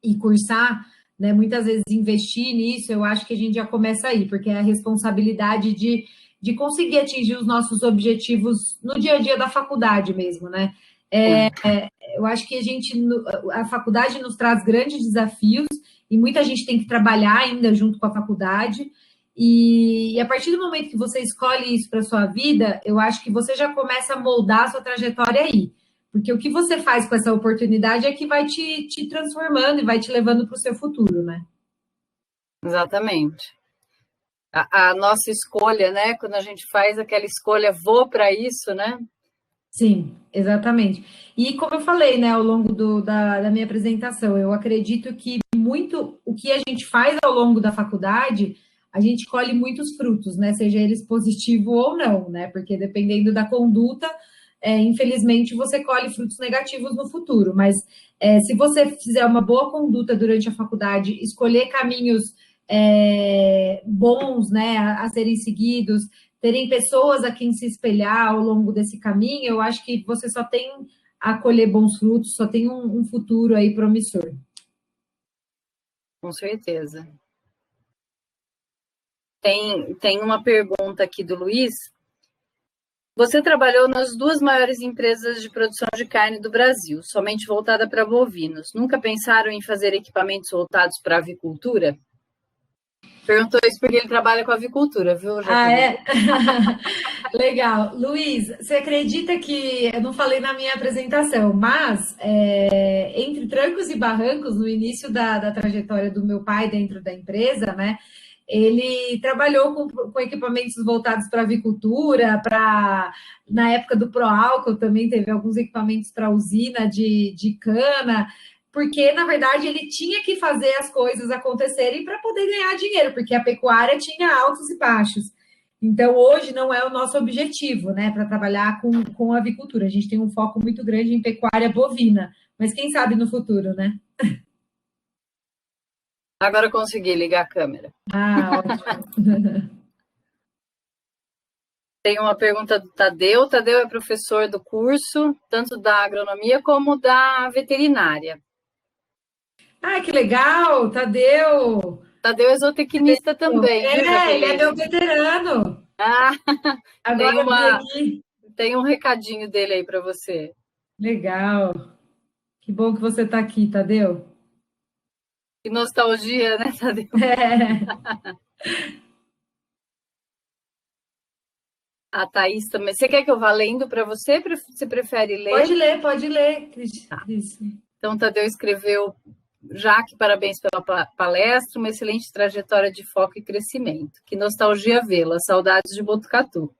e cursar, né, muitas vezes investir nisso, eu acho que a gente já começa aí, porque é a responsabilidade de conseguir atingir os nossos objetivos no dia a dia da faculdade mesmo, né? Sim. Eu acho que a faculdade nos traz grandes desafios e muita gente tem que trabalhar ainda junto com a faculdade. E a partir do momento que você escolhe isso para sua vida, eu acho que você já começa a moldar a sua trajetória aí. Porque o que você faz com essa oportunidade é que vai te transformando e vai te levando para o seu futuro, né? Exatamente. A nossa escolha, né? Quando a gente faz aquela escolha, vou para isso, né? Sim, exatamente. E como eu falei, né, ao longo da minha apresentação, eu acredito que muito o que a gente faz ao longo da faculdade, a gente colhe muitos frutos, né? Seja eles positivo ou não, né? Porque dependendo da conduta, infelizmente você colhe frutos negativos no futuro. Mas se você fizer uma boa conduta durante a faculdade, escolher caminhos bons, né, a serem seguidos, terem pessoas a quem se espelhar ao longo desse caminho, eu acho que você só tem a colher bons frutos, só tem um futuro aí promissor. Com certeza. Tem uma pergunta aqui do Luiz. Você trabalhou nas duas maiores empresas de produção de carne do Brasil, somente voltada para bovinos. Nunca pensaram em fazer equipamentos voltados para avicultura? Perguntou isso porque ele trabalha com avicultura, viu, Ah, Jaqueline? é? Legal. Luiz, você acredita que eu não falei na minha apresentação, mas entre trancos e barrancos, no início da trajetória do meu pai dentro da empresa, né? Ele trabalhou com equipamentos voltados para avicultura, na época do Proálcool também teve alguns equipamentos para usina de cana, porque, na verdade, ele tinha que fazer as coisas acontecerem para poder ganhar dinheiro, porque a pecuária tinha altos e baixos. Então, hoje não é o nosso objetivo, né, para trabalhar com avicultura. A gente tem um foco muito grande em pecuária bovina, mas quem sabe no futuro, né? Agora consegui ligar a câmera. Ah, ótimo. Tem uma pergunta do Tadeu. Tadeu é professor do curso, tanto da agronomia como da veterinária. Ah, que legal, Tadeu! Tadeu é zootecnista também, viu, Ele é meu Jaqueline? veterano. Ah, tem Agora vi aqui. tem um recadinho dele aí para você. Legal. Que bom que você está aqui, Tadeu. Que nostalgia, né, Tadeu? A Thaís também. Você quer que eu vá lendo para você? Você prefere ler? Pode ler, Cris. Então, Tadeu escreveu Jaque, parabéns pela palestra, uma excelente trajetória de foco e crescimento. Que nostalgia vê-la, saudades de Botucatu.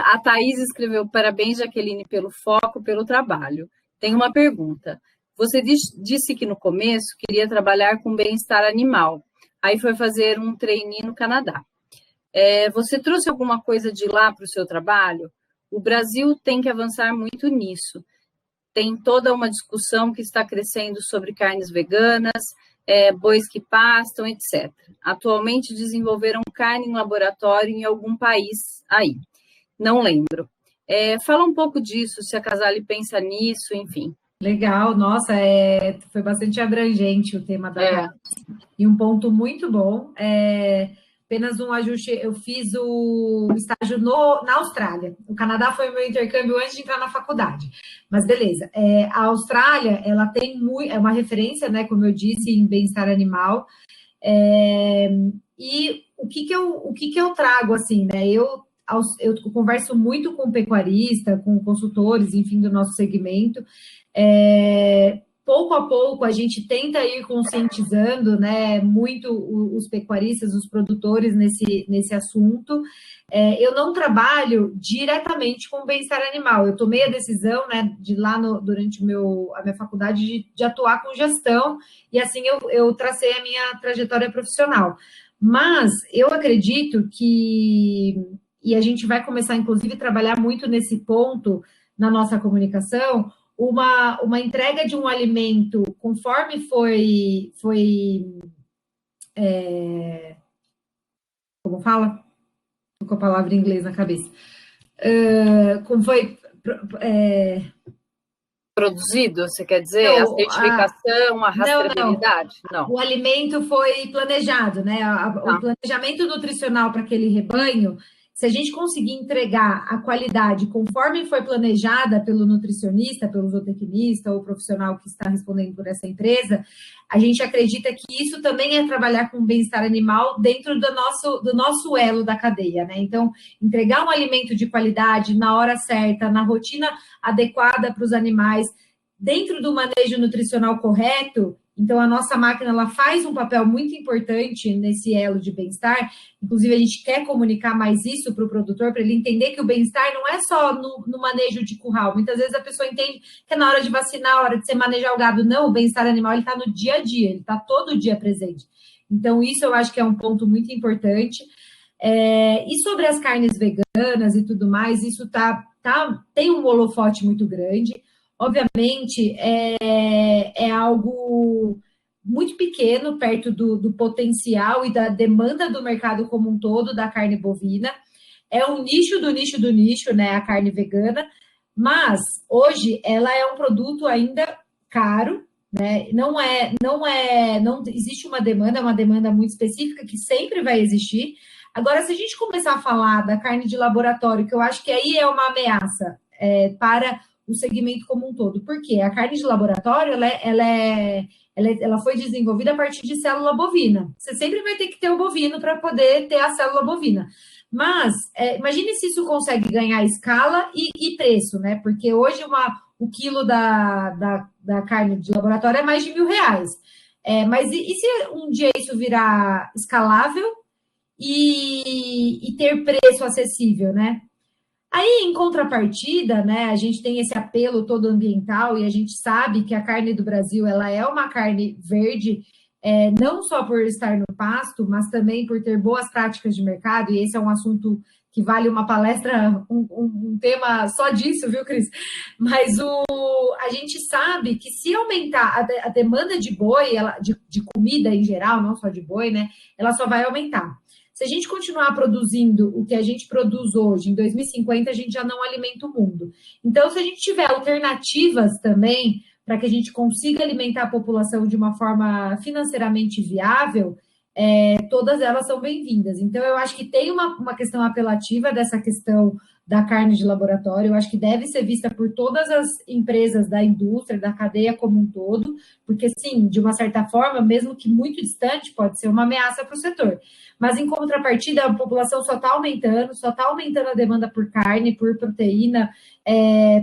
A Thaís escreveu, parabéns, Jaqueline, pelo foco, pelo trabalho. Tem uma pergunta. Você disse que no começo queria trabalhar com bem-estar animal, aí foi fazer um trainee no Canadá. Você trouxe alguma coisa de lá para o seu trabalho? O Brasil tem que avançar muito nisso. Tem toda uma discussão que está crescendo sobre carnes veganas, bois que pastam, etc. Atualmente desenvolveram carne em laboratório em algum país aí. Não lembro. Fala um pouco disso, se a Casale pensa nisso, enfim. Legal, nossa, foi bastante abrangente o tema da carne. E um ponto muito bom, apenas um ajuste, eu fiz o estágio na Austrália. O Canadá foi o meu intercâmbio antes de entrar na faculdade. Mas beleza, a Austrália, ela tem é uma referência, né, como eu disse, em bem-estar animal. E o que eu trago, assim, né, eu converso muito com pecuarista, com consultores, enfim, do nosso segmento. Pouco a pouco a gente tenta ir conscientizando, né, muito os pecuaristas, os produtores nesse assunto. Eu não trabalho diretamente com bem-estar animal. Eu tomei a decisão, né, de lá durante a minha faculdade de atuar com gestão e assim eu tracei a minha trajetória profissional. Mas eu acredito que e a gente vai começar, inclusive, a trabalhar muito nesse ponto na nossa comunicação, uma entrega de um alimento conforme foi como fala? Estou com a palavra em inglês na cabeça. Como foi... Produzido, você quer dizer? Não, a certificação, a rastreabilidade? Não. O alimento foi planejado, né? O planejamento nutricional para aquele rebanho, se a gente conseguir entregar a qualidade conforme foi planejada pelo nutricionista, pelo zootecnista ou profissional que está respondendo por essa empresa, a gente acredita que isso também é trabalhar com bem-estar animal dentro do nosso elo da cadeia, né? Então, entregar um alimento de qualidade na hora certa, na rotina adequada para os animais, dentro do manejo nutricional correto. Então, a nossa máquina ela faz um papel muito importante nesse elo de bem-estar. Inclusive, a gente quer comunicar mais isso para o produtor, para ele entender que o bem-estar não é só no manejo de curral. Muitas vezes a pessoa entende que é na hora de vacinar, na hora de você manejar o gado. Não, o bem-estar animal está no dia a dia, ele está todo dia presente. Então, isso eu acho que é um ponto muito importante. E sobre as carnes veganas e tudo mais, isso tem um holofote muito grande. Obviamente, é algo muito pequeno perto do potencial e da demanda do mercado como um todo da carne bovina. É um nicho do nicho do nicho, né, a carne vegana, mas hoje ela é um produto ainda caro, né? Não existe uma demanda, é uma demanda muito específica que sempre vai existir. Agora, se a gente começar a falar da carne de laboratório, que eu acho que aí é uma ameaça para o segmento como um todo. Por quê? A carne de laboratório, ela foi desenvolvida a partir de célula bovina. Você sempre vai ter que ter o bovino para poder ter a célula bovina. Mas, imagine se isso consegue ganhar escala e preço, né? Porque hoje o quilo da carne de laboratório é mais de R$1.000. Mas e se um dia isso virar escalável e ter preço acessível, né? Aí, em contrapartida, né, a gente tem esse apelo todo ambiental e a gente sabe que a carne do Brasil ela é uma carne verde, não só por estar no pasto, mas também por ter boas práticas de mercado, e esse é um assunto que vale uma palestra, um tema só disso, viu, Cris? Mas a gente sabe que se aumentar a demanda de boi, de comida em geral, não só de boi, né, ela só vai aumentar. Se a gente continuar produzindo o que a gente produz hoje, em 2050, a gente já não alimenta o mundo. Então, se a gente tiver alternativas também para que a gente consiga alimentar a população de uma forma financeiramente viável, todas elas são bem-vindas. Então, eu acho que tem uma questão apelativa dessa questão da carne de laboratório, eu acho que deve ser vista por todas as empresas da indústria, da cadeia como um todo, porque, sim, de uma certa forma, mesmo que muito distante, pode ser uma ameaça para o setor. Mas, em contrapartida, a população só está aumentando a demanda por carne, por proteína,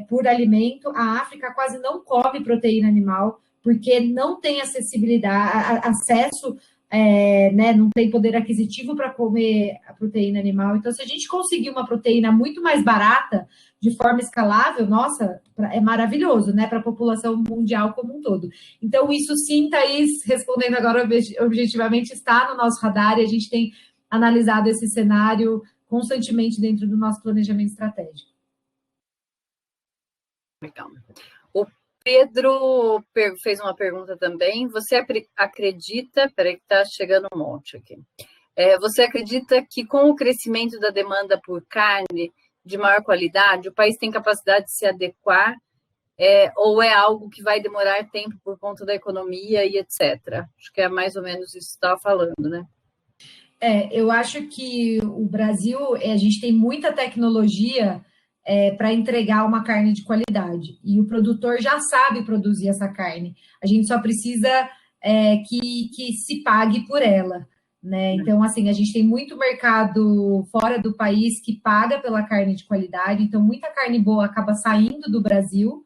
por alimento. A África quase não come proteína animal, porque não tem acessibilidade, acesso, né, não tem poder aquisitivo para comer a proteína animal. Então, se a gente conseguir uma proteína muito mais barata, de forma escalável, nossa, é maravilhoso, né, para a população mundial como um todo. Então, isso sim, Thaís, respondendo agora objetivamente, está no nosso radar e a gente tem analisado esse cenário constantemente dentro do nosso planejamento estratégico. Legal. O Pedro fez uma pergunta também. Você acredita... Peraí que está chegando um monte aqui. Você acredita que com o crescimento da demanda por carne de maior qualidade, o país tem capacidade de se adequar, ou é algo que vai demorar tempo por conta da economia e etc.? Acho que é mais ou menos isso que você estava falando, né? Eu acho que o Brasil, a gente tem muita tecnologia para entregar uma carne de qualidade. E o produtor já sabe produzir essa carne. A gente só precisa que se pague por ela. Né? Então, assim, a gente tem muito mercado fora do país que paga pela carne de qualidade, então muita carne boa acaba saindo do Brasil.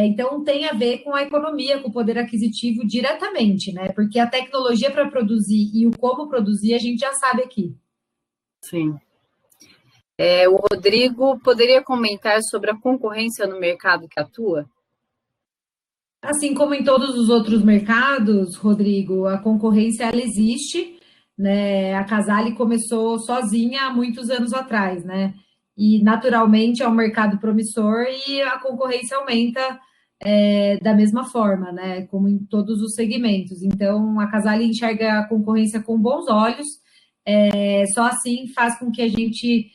Então, tem a ver com a economia, com o poder aquisitivo diretamente, né? Porque a tecnologia para produzir e o como produzir, a gente já sabe aqui. Sim. O Rodrigo poderia comentar sobre a concorrência no mercado que atua? Assim como em todos os outros mercados, Rodrigo, a concorrência ela existe, né? A Casale começou sozinha há muitos anos atrás, né? E naturalmente é um mercado promissor e a concorrência aumenta da mesma forma, né? Como em todos os segmentos. Então a Casale enxerga a concorrência com bons olhos, só assim faz com que a gente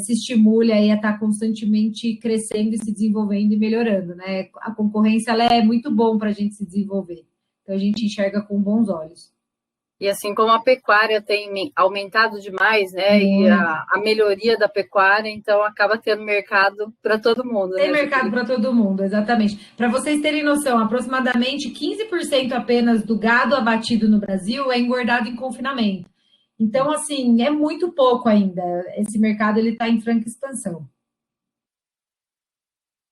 se estimule aí a estar constantemente crescendo e se desenvolvendo e melhorando, né? A concorrência ela é muito bom para a gente se desenvolver. Então a gente enxerga com bons olhos. E assim como a pecuária tem aumentado demais, né? E a melhoria da pecuária, então acaba tendo mercado para todo mundo. Tem né, mercado para todo mundo, exatamente. Para vocês terem noção, aproximadamente 15% apenas do gado abatido no Brasil é engordado em confinamento. Então, assim, é muito pouco ainda. Esse mercado ele está em franca expansão.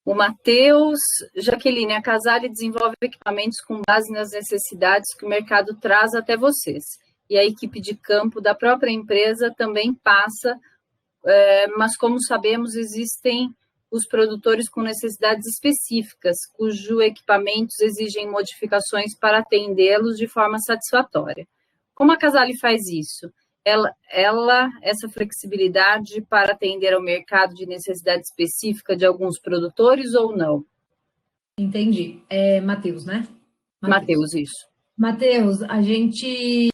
O Matheus, Jaqueline, a Casale desenvolve equipamentos com base nas necessidades que o mercado traz até vocês. E a equipe de campo da própria empresa também passa, mas como sabemos, existem os produtores com necessidades específicas, cujos equipamentos exigem modificações para atendê-los de forma satisfatória. Como a Casale faz isso? Essa flexibilidade para atender ao mercado de necessidade específica de alguns produtores ou não? Entendi. Matheus, né? Matheus, isso. Matheus, a gente,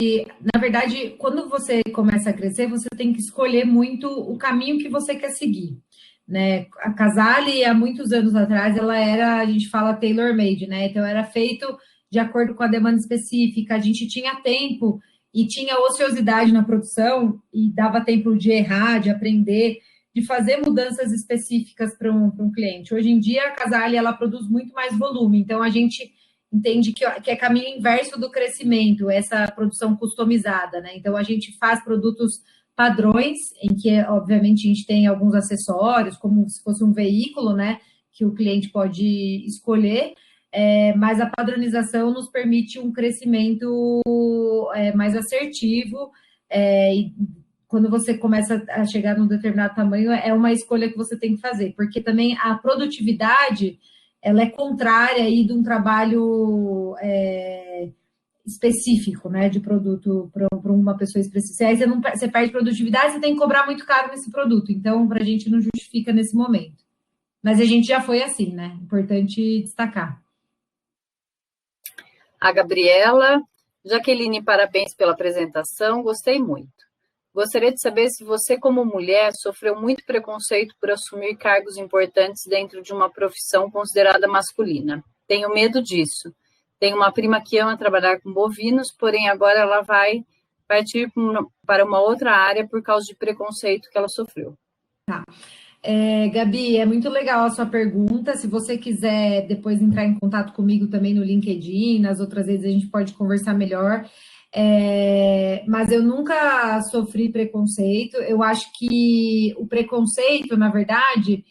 na verdade, quando você começa a crescer, você tem que escolher muito o caminho que você quer seguir, né? A Casale, há muitos anos atrás, ela era, a gente fala tailor-made, né? Então, era feito de acordo com a demanda específica, a gente tinha tempo e tinha ociosidade na produção e dava tempo de errar, de aprender, de fazer mudanças específicas para um cliente. Hoje em dia, a Casale, ela produz muito mais volume, então a gente entende que é caminho inverso do crescimento, essa produção customizada, né? Então, a gente faz produtos padrões, em que, obviamente, a gente tem alguns acessórios, como se fosse um veículo, né? Que o cliente pode escolher, mas a padronização nos permite um crescimento mais assertivo, e quando você começa a chegar num determinado tamanho, é uma escolha que você tem que fazer, porque também a produtividade ela é contrária aí de um trabalho específico, né, de produto para uma pessoa específica. Aí você perde produtividade, você tem que cobrar muito caro nesse produto. Então, para a gente não justifica nesse momento. Mas a gente já foi assim, né? Importante destacar. A Gabriela, Jaqueline, parabéns pela apresentação, gostei muito. Gostaria de saber se você, como mulher, sofreu muito preconceito por assumir cargos importantes dentro de uma profissão considerada masculina. Tenho medo disso. Tenho uma prima que ama trabalhar com bovinos, porém agora ela vai partir para uma outra área por causa de preconceito que ela sofreu. Tá. Gabi, é muito legal a sua pergunta. Se você quiser depois entrar em contato comigo também no LinkedIn, nas outras vezes a gente pode conversar melhor. Mas eu nunca sofri preconceito. Eu acho que o preconceito, na verdade,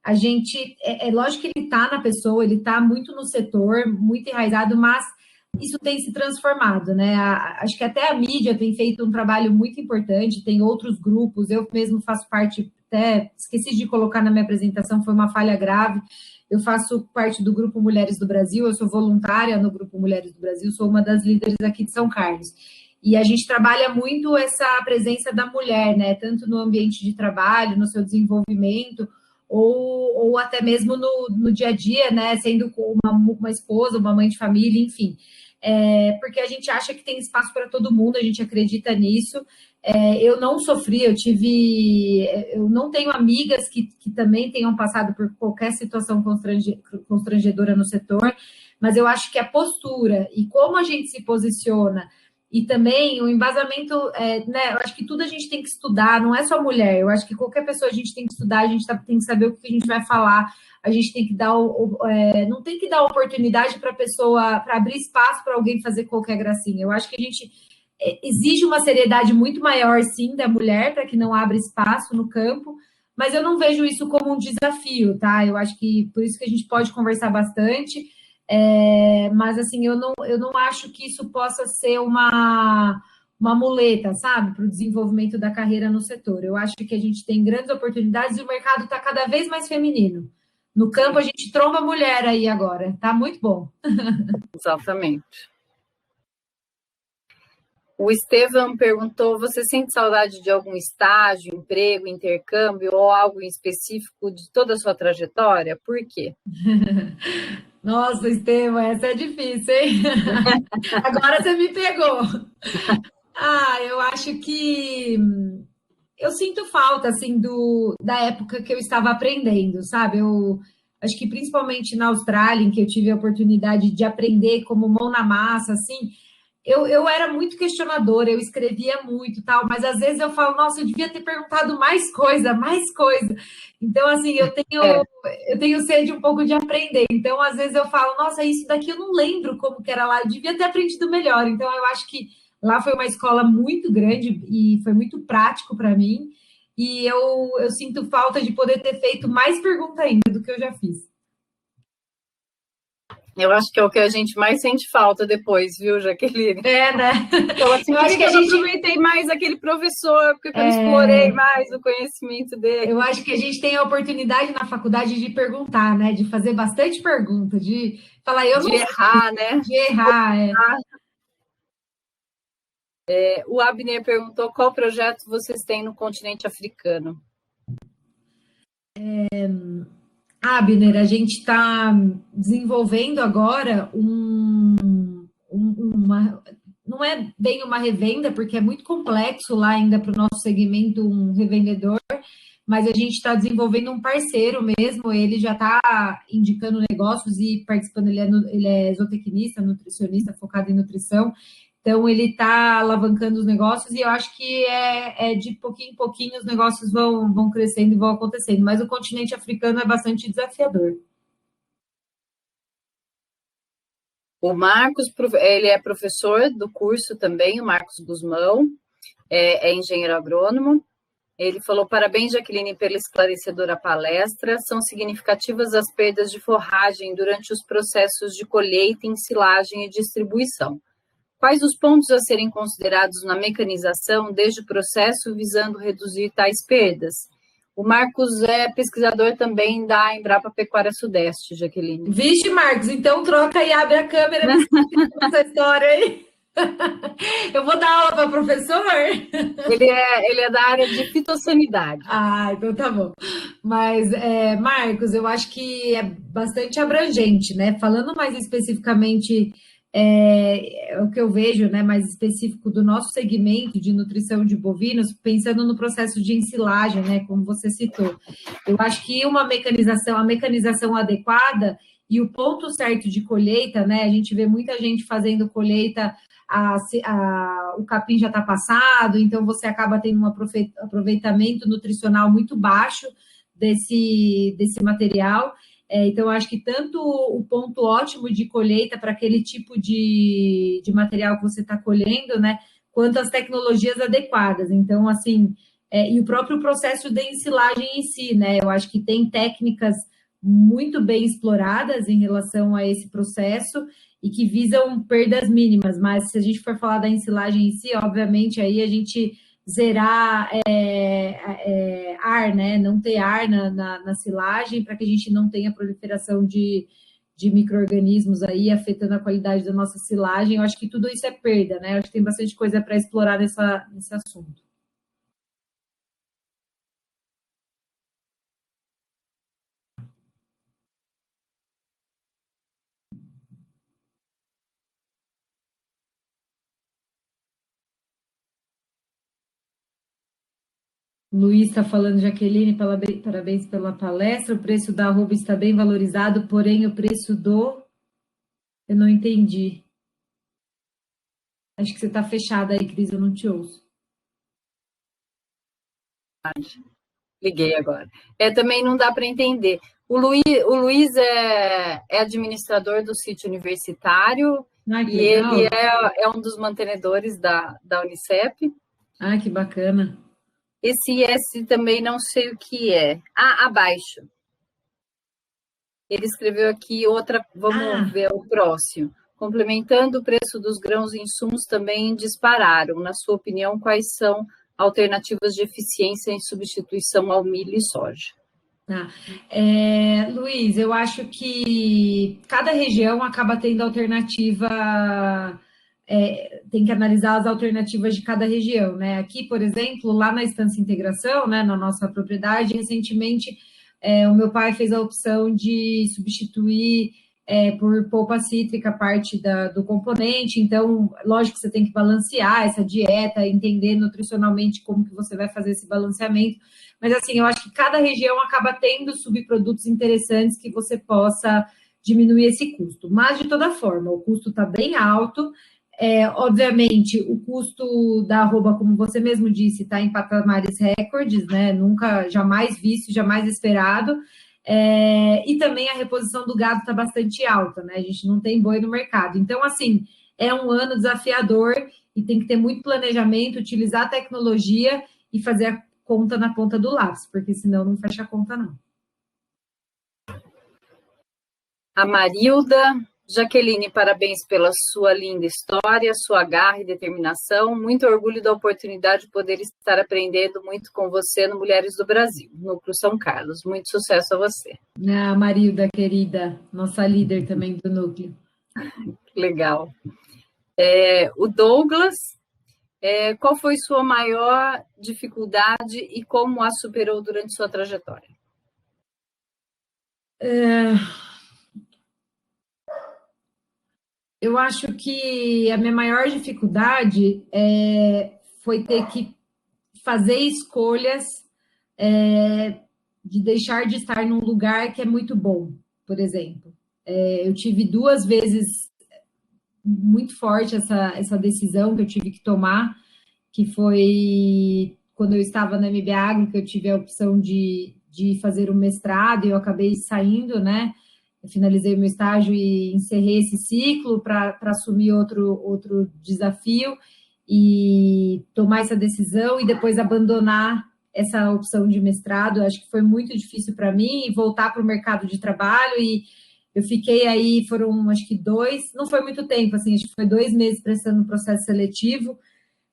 a gente, é lógico que ele está na pessoa, ele está muito no setor, muito enraizado, mas isso tem se transformado, né? Acho que até a mídia tem feito um trabalho muito importante, tem outros grupos, eu mesmo faço parte, até esqueci de colocar na minha apresentação, foi uma falha grave. Eu faço parte do Grupo Mulheres do Brasil, eu sou voluntária no Grupo Mulheres do Brasil, sou uma das líderes aqui de São Carlos. E a gente trabalha muito essa presença da mulher, né? Tanto no ambiente de trabalho, no seu desenvolvimento, ou até mesmo no dia a dia, né? Sendo uma esposa, uma mãe de família, enfim. Porque a gente acha que tem espaço para todo mundo, a gente acredita nisso. Eu não sofri, eu não tenho amigas que também tenham passado por qualquer situação constrangedora no setor, mas eu acho que a postura e como a gente se posiciona e também o embasamento, né? Eu acho que tudo a gente tem que estudar, não é só mulher. Eu acho que qualquer pessoa a gente tem que estudar, a gente tem que saber o que a gente vai falar, a gente tem que dar, não tem que dar oportunidade para a pessoa, para abrir espaço para alguém fazer qualquer gracinha. Eu acho que a gente exige uma seriedade muito maior, sim, da mulher, para que não abra espaço no campo, mas eu não vejo isso como um desafio, tá? Eu acho que por isso que a gente pode conversar bastante. Mas assim, eu não acho que isso possa ser uma muleta, sabe, para o desenvolvimento da carreira no setor. Eu acho que a gente tem grandes oportunidades e o mercado está cada vez mais feminino. No campo, a gente tromba mulher aí agora, tá muito bom. Exatamente. O Estevam perguntou: você sente saudade de algum estágio, emprego, intercâmbio ou algo em específico de toda a sua trajetória? Por quê? Nossa, Estevam, essa é difícil, hein? Agora você me pegou. Eu acho que eu sinto falta, assim, da época que eu estava aprendendo, sabe? Eu acho que principalmente na Austrália, em que eu tive a oportunidade de aprender como mão na massa, assim, eu era muito questionadora, eu escrevia muito, tal, mas às vezes eu falo, nossa, eu devia ter perguntado mais coisa, mais coisa. Então, assim, eu tenho sede um pouco de aprender. Então, às vezes eu falo, nossa, isso daqui eu não lembro como que era lá, eu devia ter aprendido melhor. Então, eu acho que lá foi uma escola muito grande e foi muito prático para mim. E eu sinto falta de poder ter feito mais pergunta ainda do que eu já fiz. Eu acho que é o que a gente mais sente falta depois, viu, Jaqueline? Né? Então, assim, eu acho que a gente aproveitei mais aquele professor, porque eu não explorei mais o conhecimento dele. Eu acho que a gente tem a oportunidade na faculdade de perguntar, né? De fazer bastante pergunta, de falar, eu não de errar, né? De errar, O Abner perguntou qual projeto vocês têm no continente africano. Abner, a gente está desenvolvendo agora uma. Não é bem uma revenda, porque é muito complexo lá ainda para o nosso segmento um revendedor, mas a gente está desenvolvendo um parceiro mesmo, ele já está indicando negócios e participando, ele é zootecnista, nutricionista, focado em nutrição, então ele está alavancando os negócios e eu acho que de pouquinho em pouquinho os negócios vão crescendo e vão acontecendo, mas o continente africano é bastante desafiador. O Marcos, ele é professor do curso também, o Marcos Guzmão, é engenheiro agrônomo. Ele falou: parabéns, Jaqueline, pela esclarecedora palestra. São significativas as perdas de forragem durante os processos de colheita, ensilagem e distribuição. Quais os pontos a serem considerados na mecanização desde o processo visando reduzir tais perdas? O Marcos é pesquisador também da Embrapa Pecuária Sudeste, Jaqueline. Vixe, Marcos, então troca e abre a câmera essa história aí. Eu vou dar aula para professor? Ele é da área de fitossanidade. Então tá bom. Mas, Marcos, eu acho que é bastante abrangente, né? Falando mais especificamente, o que eu vejo, né, mais específico do nosso segmento de nutrição de bovinos, pensando no processo de ensilagem, né, como você citou. Eu acho que a mecanização adequada e o ponto certo de colheita, né? A gente vê muita gente fazendo colheita, o capim já está passado, então você acaba tendo um aproveitamento nutricional muito baixo desse material. Então, eu acho que tanto o ponto ótimo de colheita para aquele tipo de material que você está colhendo, né, quanto as tecnologias adequadas. Então, assim, e o próprio processo de ensilagem em si, né? Eu acho que tem técnicas muito bem exploradas em relação a esse processo e que visam perdas mínimas, mas se a gente for falar da ensilagem em si, obviamente aí a gente zerar ar, né? Não ter ar na silagem para que a gente não tenha proliferação de micro-organismos aí afetando a qualidade da nossa silagem. Eu acho que tudo isso é perda, né? Eu acho que tem bastante coisa para explorar nesse assunto. Luiz está falando, Jaqueline, parabéns pela palestra. O preço da arroba está bem valorizado, porém o preço do... Eu não entendi. Acho que você está fechada aí, Cris, eu não te ouço. Liguei agora. Também não dá para entender. O Luiz é administrador do sítio universitário Que e legal. ele é um dos mantenedores da Unicep. Que bacana. Esse S também não sei o que é. Abaixo. Ele escreveu aqui outra, vamos ver o próximo. Complementando, o preço dos grãos e insumos também dispararam. Na sua opinião, quais são alternativas de eficiência em substituição ao milho e soja? Luiz, eu acho que cada região acaba tendo alternativa, tem que analisar as alternativas de cada região, né? Aqui, por exemplo, lá na Estância Integração, né, na nossa propriedade, recentemente, o meu pai fez a opção de substituir por polpa cítrica parte do componente, então, lógico que você tem que balancear essa dieta, entender nutricionalmente como que você vai fazer esse balanceamento, mas assim, eu acho que cada região acaba tendo subprodutos interessantes que você possa diminuir esse custo. Mas, de toda forma, o custo está bem alto. Obviamente, o custo da arroba, como você mesmo disse, está em patamares recordes, né? Nunca, jamais visto, jamais esperado. E também a reposição do gado está bastante alta, né? A gente não tem boi no mercado. Então, assim, é um ano desafiador e tem que ter muito planejamento, utilizar a tecnologia e fazer a conta na ponta do lápis, porque senão não fecha a conta, não. A Marilda, Jaqueline, parabéns pela sua linda história, sua garra e determinação. Muito orgulho da oportunidade de poder estar aprendendo muito com você no Mulheres do Brasil, Núcleo São Carlos. Muito sucesso a você. Marilda, querida, nossa líder também do Núcleo. Legal. O Douglas, qual foi sua maior dificuldade e como a superou durante sua trajetória? Eu acho que a minha maior dificuldade foi ter que fazer escolhas de deixar de estar num lugar que é muito bom, por exemplo. Eu tive 2 vezes muito forte essa decisão que eu tive que tomar, que foi quando eu estava na MBA Agro, que eu tive a opção de fazer um mestrado e eu acabei saindo, né? Eu finalizei o meu estágio e encerrei esse ciclo para assumir outro desafio e tomar essa decisão e depois abandonar essa opção de mestrado. Eu acho que foi muito difícil para mim e voltar para o mercado de trabalho e eu fiquei aí, foram acho que 2, não foi muito tempo, assim, acho que foi 2 meses prestando um processo seletivo,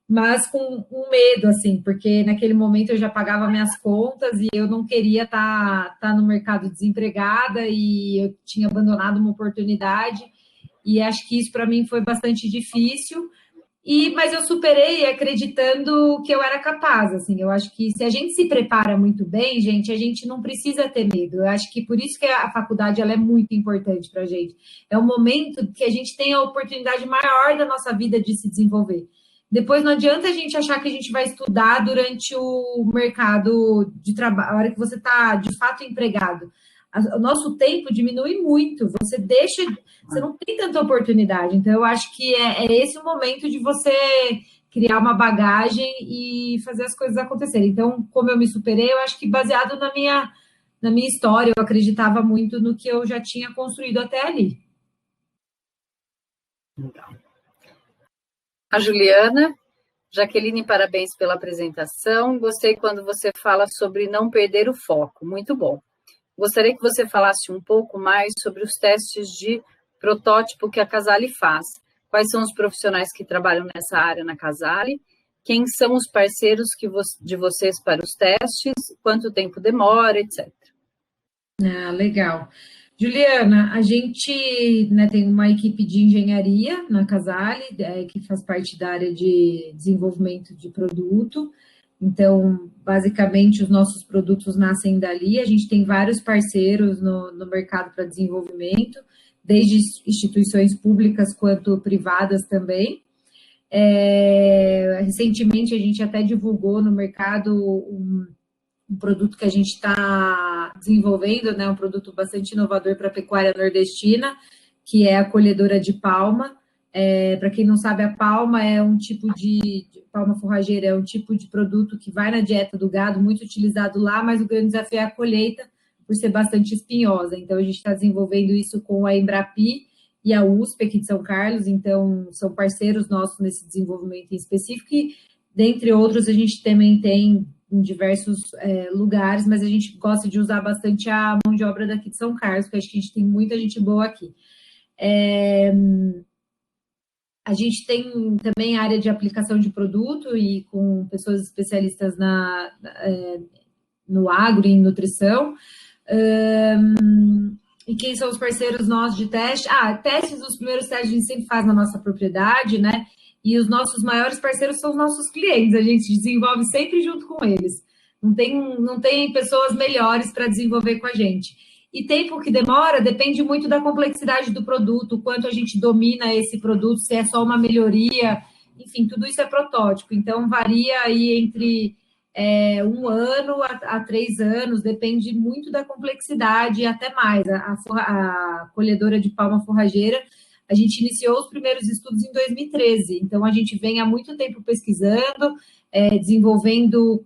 mas com um medo, assim, porque naquele momento eu já pagava minhas contas e eu não queria estar no mercado desempregada e eu tinha abandonado uma oportunidade e acho que isso para mim foi bastante difícil, mas eu superei acreditando que eu era capaz, assim, eu acho que se a gente se prepara muito bem, gente, a gente não precisa ter medo, eu acho que por isso que a faculdade ela é muito importante para a gente, é um momento que a gente tem a oportunidade maior da nossa vida de se desenvolver. Depois não adianta a gente achar que a gente vai estudar durante o mercado de trabalho, a hora que você está de fato empregado. O nosso tempo diminui muito, você não tem tanta oportunidade. Então, eu acho que é esse o momento de você criar uma bagagem e fazer as coisas acontecerem. Então, como eu me superei, eu acho que baseado na minha história, eu acreditava muito no que eu já tinha construído até ali. A Juliana, Jaqueline, parabéns pela apresentação. Gostei quando você fala sobre não perder o foco. Muito bom. Gostaria que você falasse um pouco mais sobre os testes de protótipo que a Casale faz. Quais são os profissionais que trabalham nessa área na Casale? Quem são os parceiros de vocês para os testes? Quanto tempo demora, etc. Ah, legal. Juliana, a gente, né, tem uma equipe de engenharia na Casale, que faz parte da área de desenvolvimento de produto. Então, basicamente, os nossos produtos nascem dali. A gente tem vários parceiros no mercado para desenvolvimento, desde instituições públicas quanto privadas também. Recentemente, a gente até divulgou no mercado um produto que a gente está desenvolvendo, né, um produto bastante inovador para a pecuária nordestina, que é a colhedora de palma. Para quem não sabe, a palma é um tipo palma forrageira, é um tipo de produto que vai na dieta do gado, muito utilizado lá, mas o grande desafio é a colheita, por ser bastante espinhosa. Então, a gente está desenvolvendo isso com a Embrapi e a USP aqui de São Carlos, então são parceiros nossos nesse desenvolvimento em específico, e dentre outros a gente também tem em diversos lugares, mas a gente gosta de usar bastante a mão de obra daqui de São Carlos, porque acho que a gente tem muita gente boa aqui. A gente tem também a área de aplicação de produto e com pessoas especialistas no agro e em nutrição. E quem são os parceiros nossos de teste? Testes, os primeiros testes a gente sempre faz na nossa propriedade, né? E os nossos maiores parceiros são os nossos clientes, a gente desenvolve sempre junto com eles. Não tem pessoas melhores para desenvolver com a gente. E tempo que demora depende muito da complexidade do produto, o quanto a gente domina esse produto, se é só uma melhoria, enfim, tudo isso é protótipo. Então, varia aí entre 1 ano a 3 anos, depende muito da complexidade e até mais. A colhedora de palma forrageira, a gente iniciou os primeiros estudos em 2013, então a gente vem há muito tempo pesquisando, desenvolvendo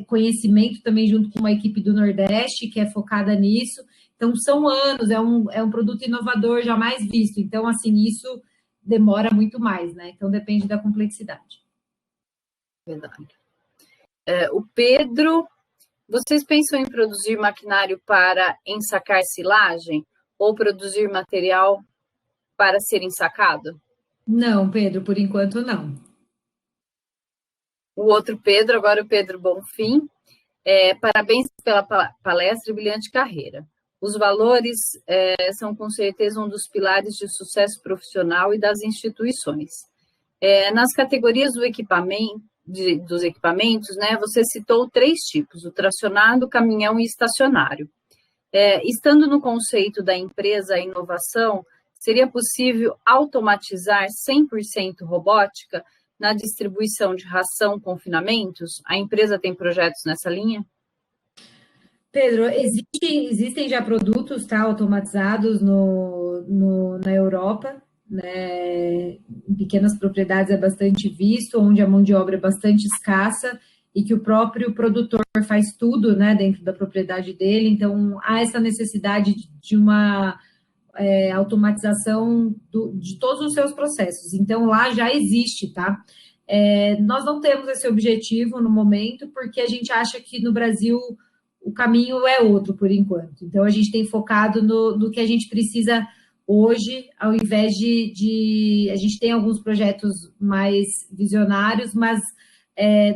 conhecimento também junto com uma equipe do Nordeste, que é focada nisso. Então, são anos, é um produto inovador jamais visto. Então, assim, isso demora muito mais, né? Então, depende da complexidade. Verdade. O Pedro, vocês pensam em produzir maquinário para ensacar silagem ou produzir material para ser ensacado? Não, Pedro, por enquanto não. O outro Pedro, agora o Pedro Bonfim, parabéns pela palestra e brilhante carreira. Os valores são com certeza um dos pilares de sucesso profissional e das instituições. Nas categorias dos equipamentos, né, você citou 3 tipos, o tracionado, caminhão e estacionário. Estando no conceito da empresa a inovação, seria possível automatizar 100% robótica na distribuição de ração confinamentos? A empresa tem projetos nessa linha? Pedro, existem já produtos, tá, automatizados na Europa, né? Em pequenas propriedades é bastante visto, onde a mão de obra é bastante escassa e que o próprio produtor faz tudo, né, dentro da propriedade dele. Então, há essa necessidade de uma automatização de todos os seus processos. Então, lá já existe, tá? Nós não temos esse objetivo no momento, porque a gente acha que no Brasil o caminho é outro, por enquanto. Então, a gente tem focado no que a gente precisa hoje, ao invés de... A gente tem alguns projetos mais visionários, mas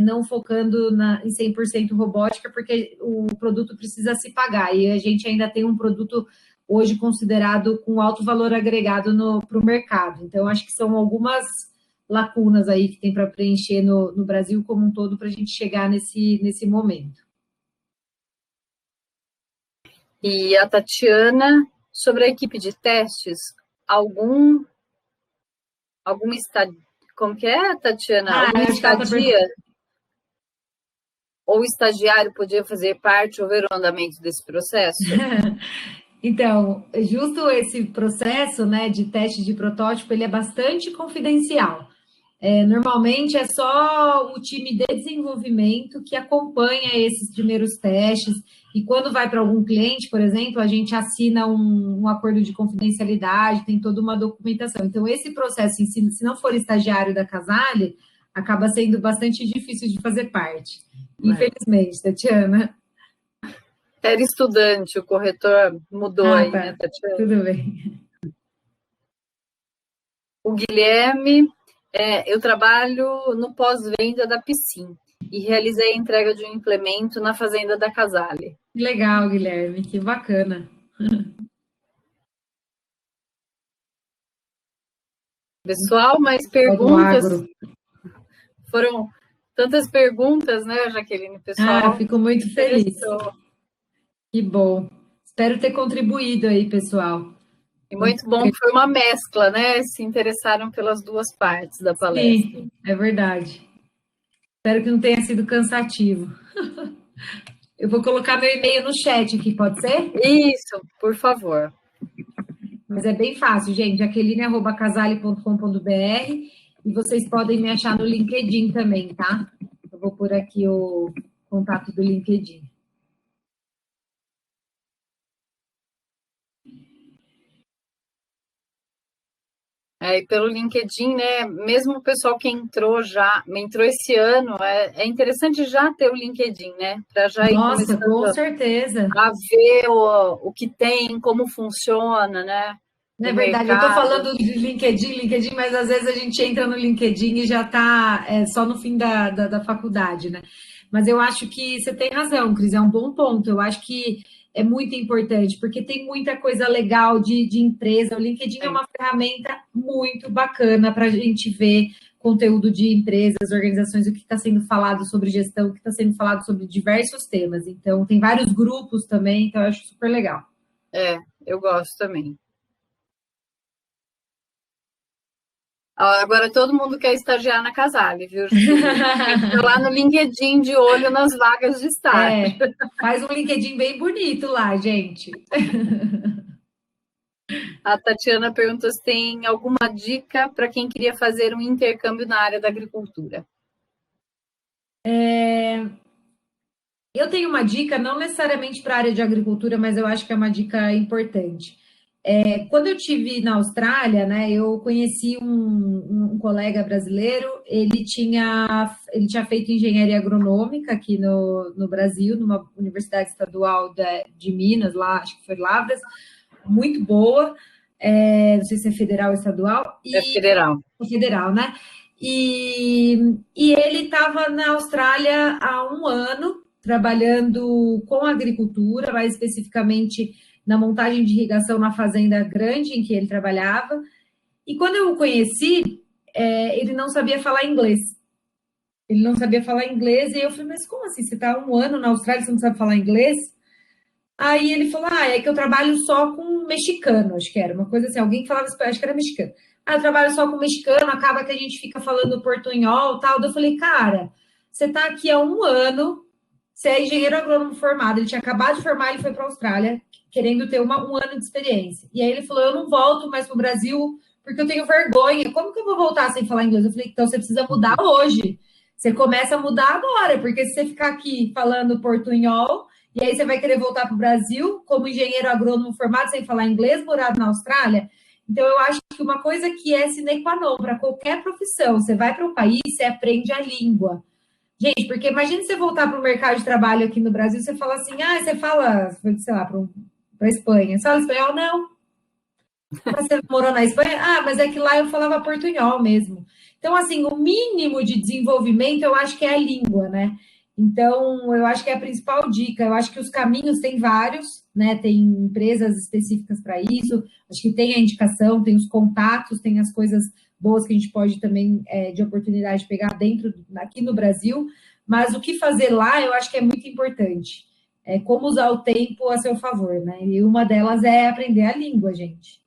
não focando em 100% robótica, porque o produto precisa se pagar. E a gente ainda tem um produto hoje considerado com alto valor agregado para o mercado. Então, acho que são algumas lacunas aí que tem para preencher no Brasil como um todo para a gente chegar nesse momento. E a Tatiana, sobre a equipe de testes, algum como que é, Tatiana? Alguma estadia? Ou estagiário podia fazer parte ou ver o andamento desse processo? Então, justo esse processo, né, de teste de protótipo, ele é bastante confidencial. Normalmente é só o time de desenvolvimento que acompanha esses primeiros testes, e quando vai para algum cliente, por exemplo, a gente assina um acordo de confidencialidade, tem toda uma documentação. Então, esse processo em si, se não for estagiário da Casale, acaba sendo bastante difícil de fazer parte. Infelizmente, Tatiana. Era estudante, o corretor mudou aí, Tá. né, Tatiana? Tudo bem. O Guilherme, eu trabalho no pós-venda da Piscin e realizei a entrega de um implemento na fazenda da Casale. Que legal, Guilherme, que bacana. Pessoal, mais perguntas? Foram tantas perguntas, né, Jaqueline? Pessoal, fico muito feliz. Que bom. Espero ter contribuído aí, pessoal. E muito bom que foi uma mescla, né? Se interessaram pelas duas partes da palestra. Sim, é verdade. Espero que não tenha sido cansativo. Eu vou colocar meu e-mail no chat aqui, pode ser? Isso, por favor. Mas é bem fácil, gente. jaqueline@casale.com.br e vocês podem me achar no LinkedIn também, tá? Eu vou pôr aqui o contato do LinkedIn. E pelo LinkedIn, né? Mesmo o pessoal que entrou esse ano, é interessante já ter o LinkedIn, né? Para já ir começando com certeza. A ver o que tem, como funciona, né? Não é verdade, eu estou falando de LinkedIn, mas às vezes a gente entra no LinkedIn e já está só no fim da faculdade, né? Mas eu acho que você tem razão, Cris, é um bom ponto. Eu acho que é muito importante, porque tem muita coisa legal de empresa. O LinkedIn é uma ferramenta muito bacana para a gente ver conteúdo de empresas, organizações, o que está sendo falado sobre gestão, o que está sendo falado sobre diversos temas. Então, tem vários grupos também, então eu acho super legal. Eu gosto também. Agora todo mundo quer estagiar na Casale, viu? Estou lá no LinkedIn de olho nas vagas de estágio. Faz um LinkedIn bem bonito lá, gente. A Tatiana perguntou se tem alguma dica para quem queria fazer um intercâmbio na área da agricultura. Eu tenho uma dica, não necessariamente para a área de agricultura, mas eu acho que é uma dica importante. Quando eu estive na Austrália, né, eu conheci um colega brasileiro, ele tinha feito engenharia agronômica aqui no Brasil, numa universidade estadual de Minas, lá, acho que foi Lavras, muito boa, não sei se é federal ou estadual. É federal. Federal, né? E ele estava na Austrália há um ano, trabalhando com agricultura, mais especificamente na montagem de irrigação na fazenda grande em que ele trabalhava. E quando eu o conheci, ele não sabia falar inglês. Ele não sabia falar inglês, e eu falei, mas como assim? Você está há um ano na Austrália e você não sabe falar inglês? Aí ele falou, é que eu trabalho só com mexicano, acho que era uma coisa assim, alguém que falava espanhol, acho que era mexicano. Eu trabalho só com mexicano, acaba que a gente fica falando portunhol e tal. Daí eu falei, cara, você está aqui há um ano, você é engenheiro agrônomo formado, ele tinha acabado de formar, ele foi para a Austrália, querendo ter um ano de experiência. E aí ele falou, eu não volto mais para o Brasil porque eu tenho vergonha. Como que eu vou voltar sem falar inglês? Eu falei, então você precisa mudar hoje. Você começa a mudar agora, porque se você ficar aqui falando portunhol, e aí você vai querer voltar para o Brasil como engenheiro agrônomo formado sem falar inglês, morado na Austrália. Então, eu acho que uma coisa que é sine qua non para qualquer profissão, você vai para um país, você aprende a língua. Gente, porque imagine você voltar para o mercado de trabalho aqui no Brasil, você fala assim, você fala, sei lá, para a Espanha, você fala espanhol? Não. Você morou na Espanha? Mas é que lá eu falava portunhol mesmo. Então, assim, o mínimo de desenvolvimento eu acho que é a língua, né? Então, eu acho que é a principal dica. Eu acho que os caminhos tem vários, né? Tem empresas específicas para isso. Acho que tem a indicação, tem os contatos, tem as coisas boas que a gente pode também, de oportunidade, pegar aqui no Brasil. Mas o que fazer lá, eu acho que é muito importante. Como usar o tempo a seu favor, né? E uma delas é aprender a língua, gente.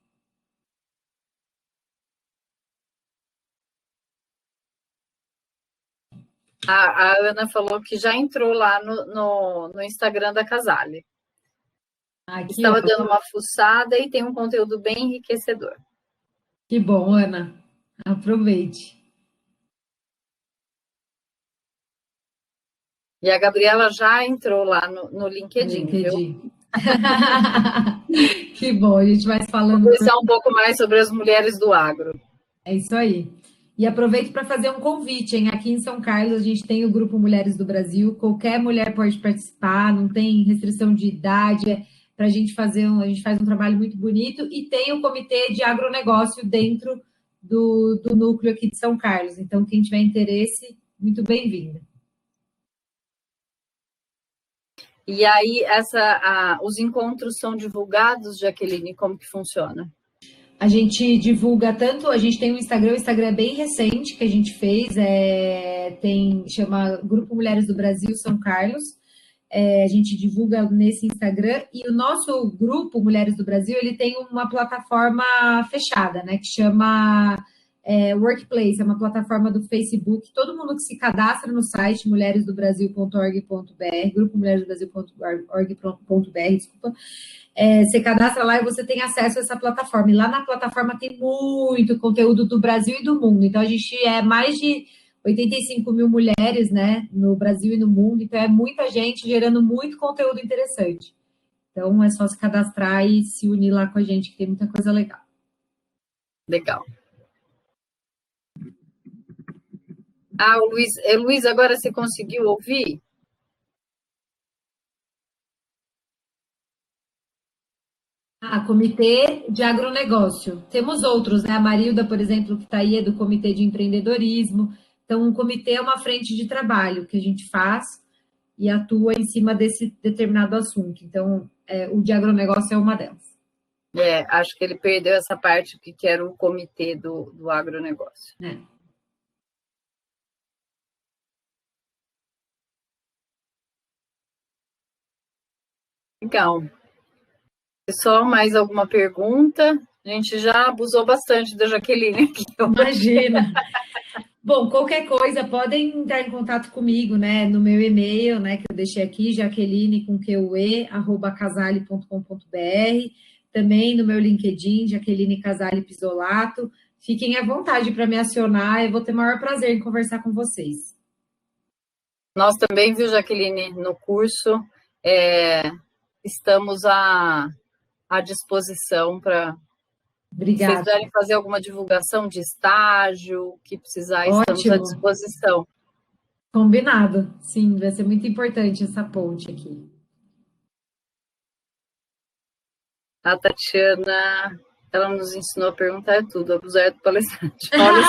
A Ana falou que já entrou lá no Instagram da Casale. Estava dando uma fuçada e tem um conteúdo bem enriquecedor. Que bom, Ana. Aproveite. E a Gabriela já entrou lá no LinkedIn, viu? Que bom, a gente vai falando. Vou conversar um pouco mais sobre as mulheres do agro. É isso aí. E aproveito para fazer um convite, hein? Aqui em São Carlos, a gente tem o Grupo Mulheres do Brasil, qualquer mulher pode participar, não tem restrição de idade, para a gente fazer a gente faz um trabalho muito bonito, e tem o Comitê de Agronegócio dentro do núcleo aqui de São Carlos. Então, quem tiver interesse, muito bem-vinda. E aí, os encontros são divulgados, Jaqueline, como que funciona? A gente divulga tanto, a gente tem um Instagram, o Instagram é bem recente que a gente fez, chama Grupo Mulheres do Brasil São Carlos. A gente divulga nesse Instagram, e o nosso grupo Mulheres do Brasil, ele tem uma plataforma fechada, né, que chama Workplace, é uma plataforma do Facebook. Todo mundo que se cadastra no site mulheresdobrasil.org.br, grupo mulheresdobrasil.org.br, desculpa, você cadastra lá e você tem acesso a essa plataforma. E lá na plataforma tem muito conteúdo do Brasil e do mundo. Então, a gente é mais de 85 mil mulheres, né, no Brasil e no mundo. Então, é muita gente gerando muito conteúdo interessante. Então, é só se cadastrar e se unir lá com a gente, que tem muita coisa legal. Legal. Luiz, agora você conseguiu ouvir? Comitê de agronegócio. Temos outros, né? A Marilda, por exemplo, que está aí, é do Comitê de Empreendedorismo. Então, um comitê é uma frente de trabalho que a gente faz e atua em cima desse determinado assunto. Então, o de agronegócio é uma delas. Acho que ele perdeu essa parte que era o comitê do agronegócio. Legal. Pessoal, mais alguma pergunta? A gente já abusou bastante da Jaqueline aqui. Imagina. Bom, qualquer coisa, podem entrar em contato comigo, né, no meu e-mail, né, que eu deixei aqui, jaqueline@casale.com.br, também no meu LinkedIn, Jaqueline Casale Pisolato. Fiquem à vontade para me acionar, eu vou ter o maior prazer em conversar com vocês. Nós também, viu, Jaqueline, no curso, estamos à disposição para... Se vocês quiserem fazer alguma divulgação de estágio, que precisar, estamos à disposição. Combinado. Sim, vai ser muito importante essa ponte aqui. A Tatiana, ela nos ensinou a perguntar tudo, abusar do palestrante. Olha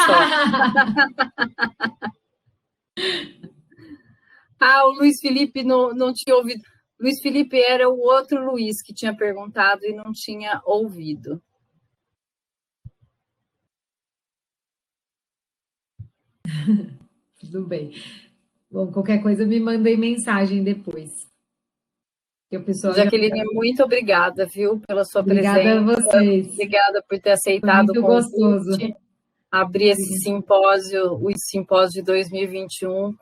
só. O Luiz Felipe não tinha ouvido. Luiz Felipe era o outro Luiz que tinha perguntado e não tinha ouvido. Tudo bem. Bom, qualquer coisa me mandem mensagem depois. Jaqueline, muito obrigada, viu, pela sua presença. Obrigada a vocês. Obrigada por ter aceitado o convite. Gostoso. Abrir esse simpósio, o simpósio de 2021,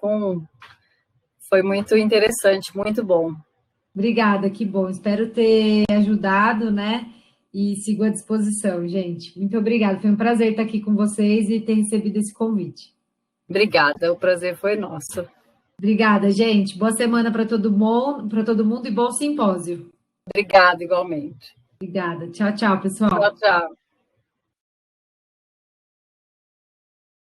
foi muito interessante, muito bom. Obrigada, que bom. Espero ter ajudado, né? E sigo à disposição, gente. Muito obrigada. Foi um prazer estar aqui com vocês e ter recebido esse convite. Obrigada, o prazer foi nosso. Obrigada, gente. Boa semana para todo mundo e bom simpósio. Obrigada, igualmente. Obrigada. Tchau, tchau, pessoal. Tchau, tchau.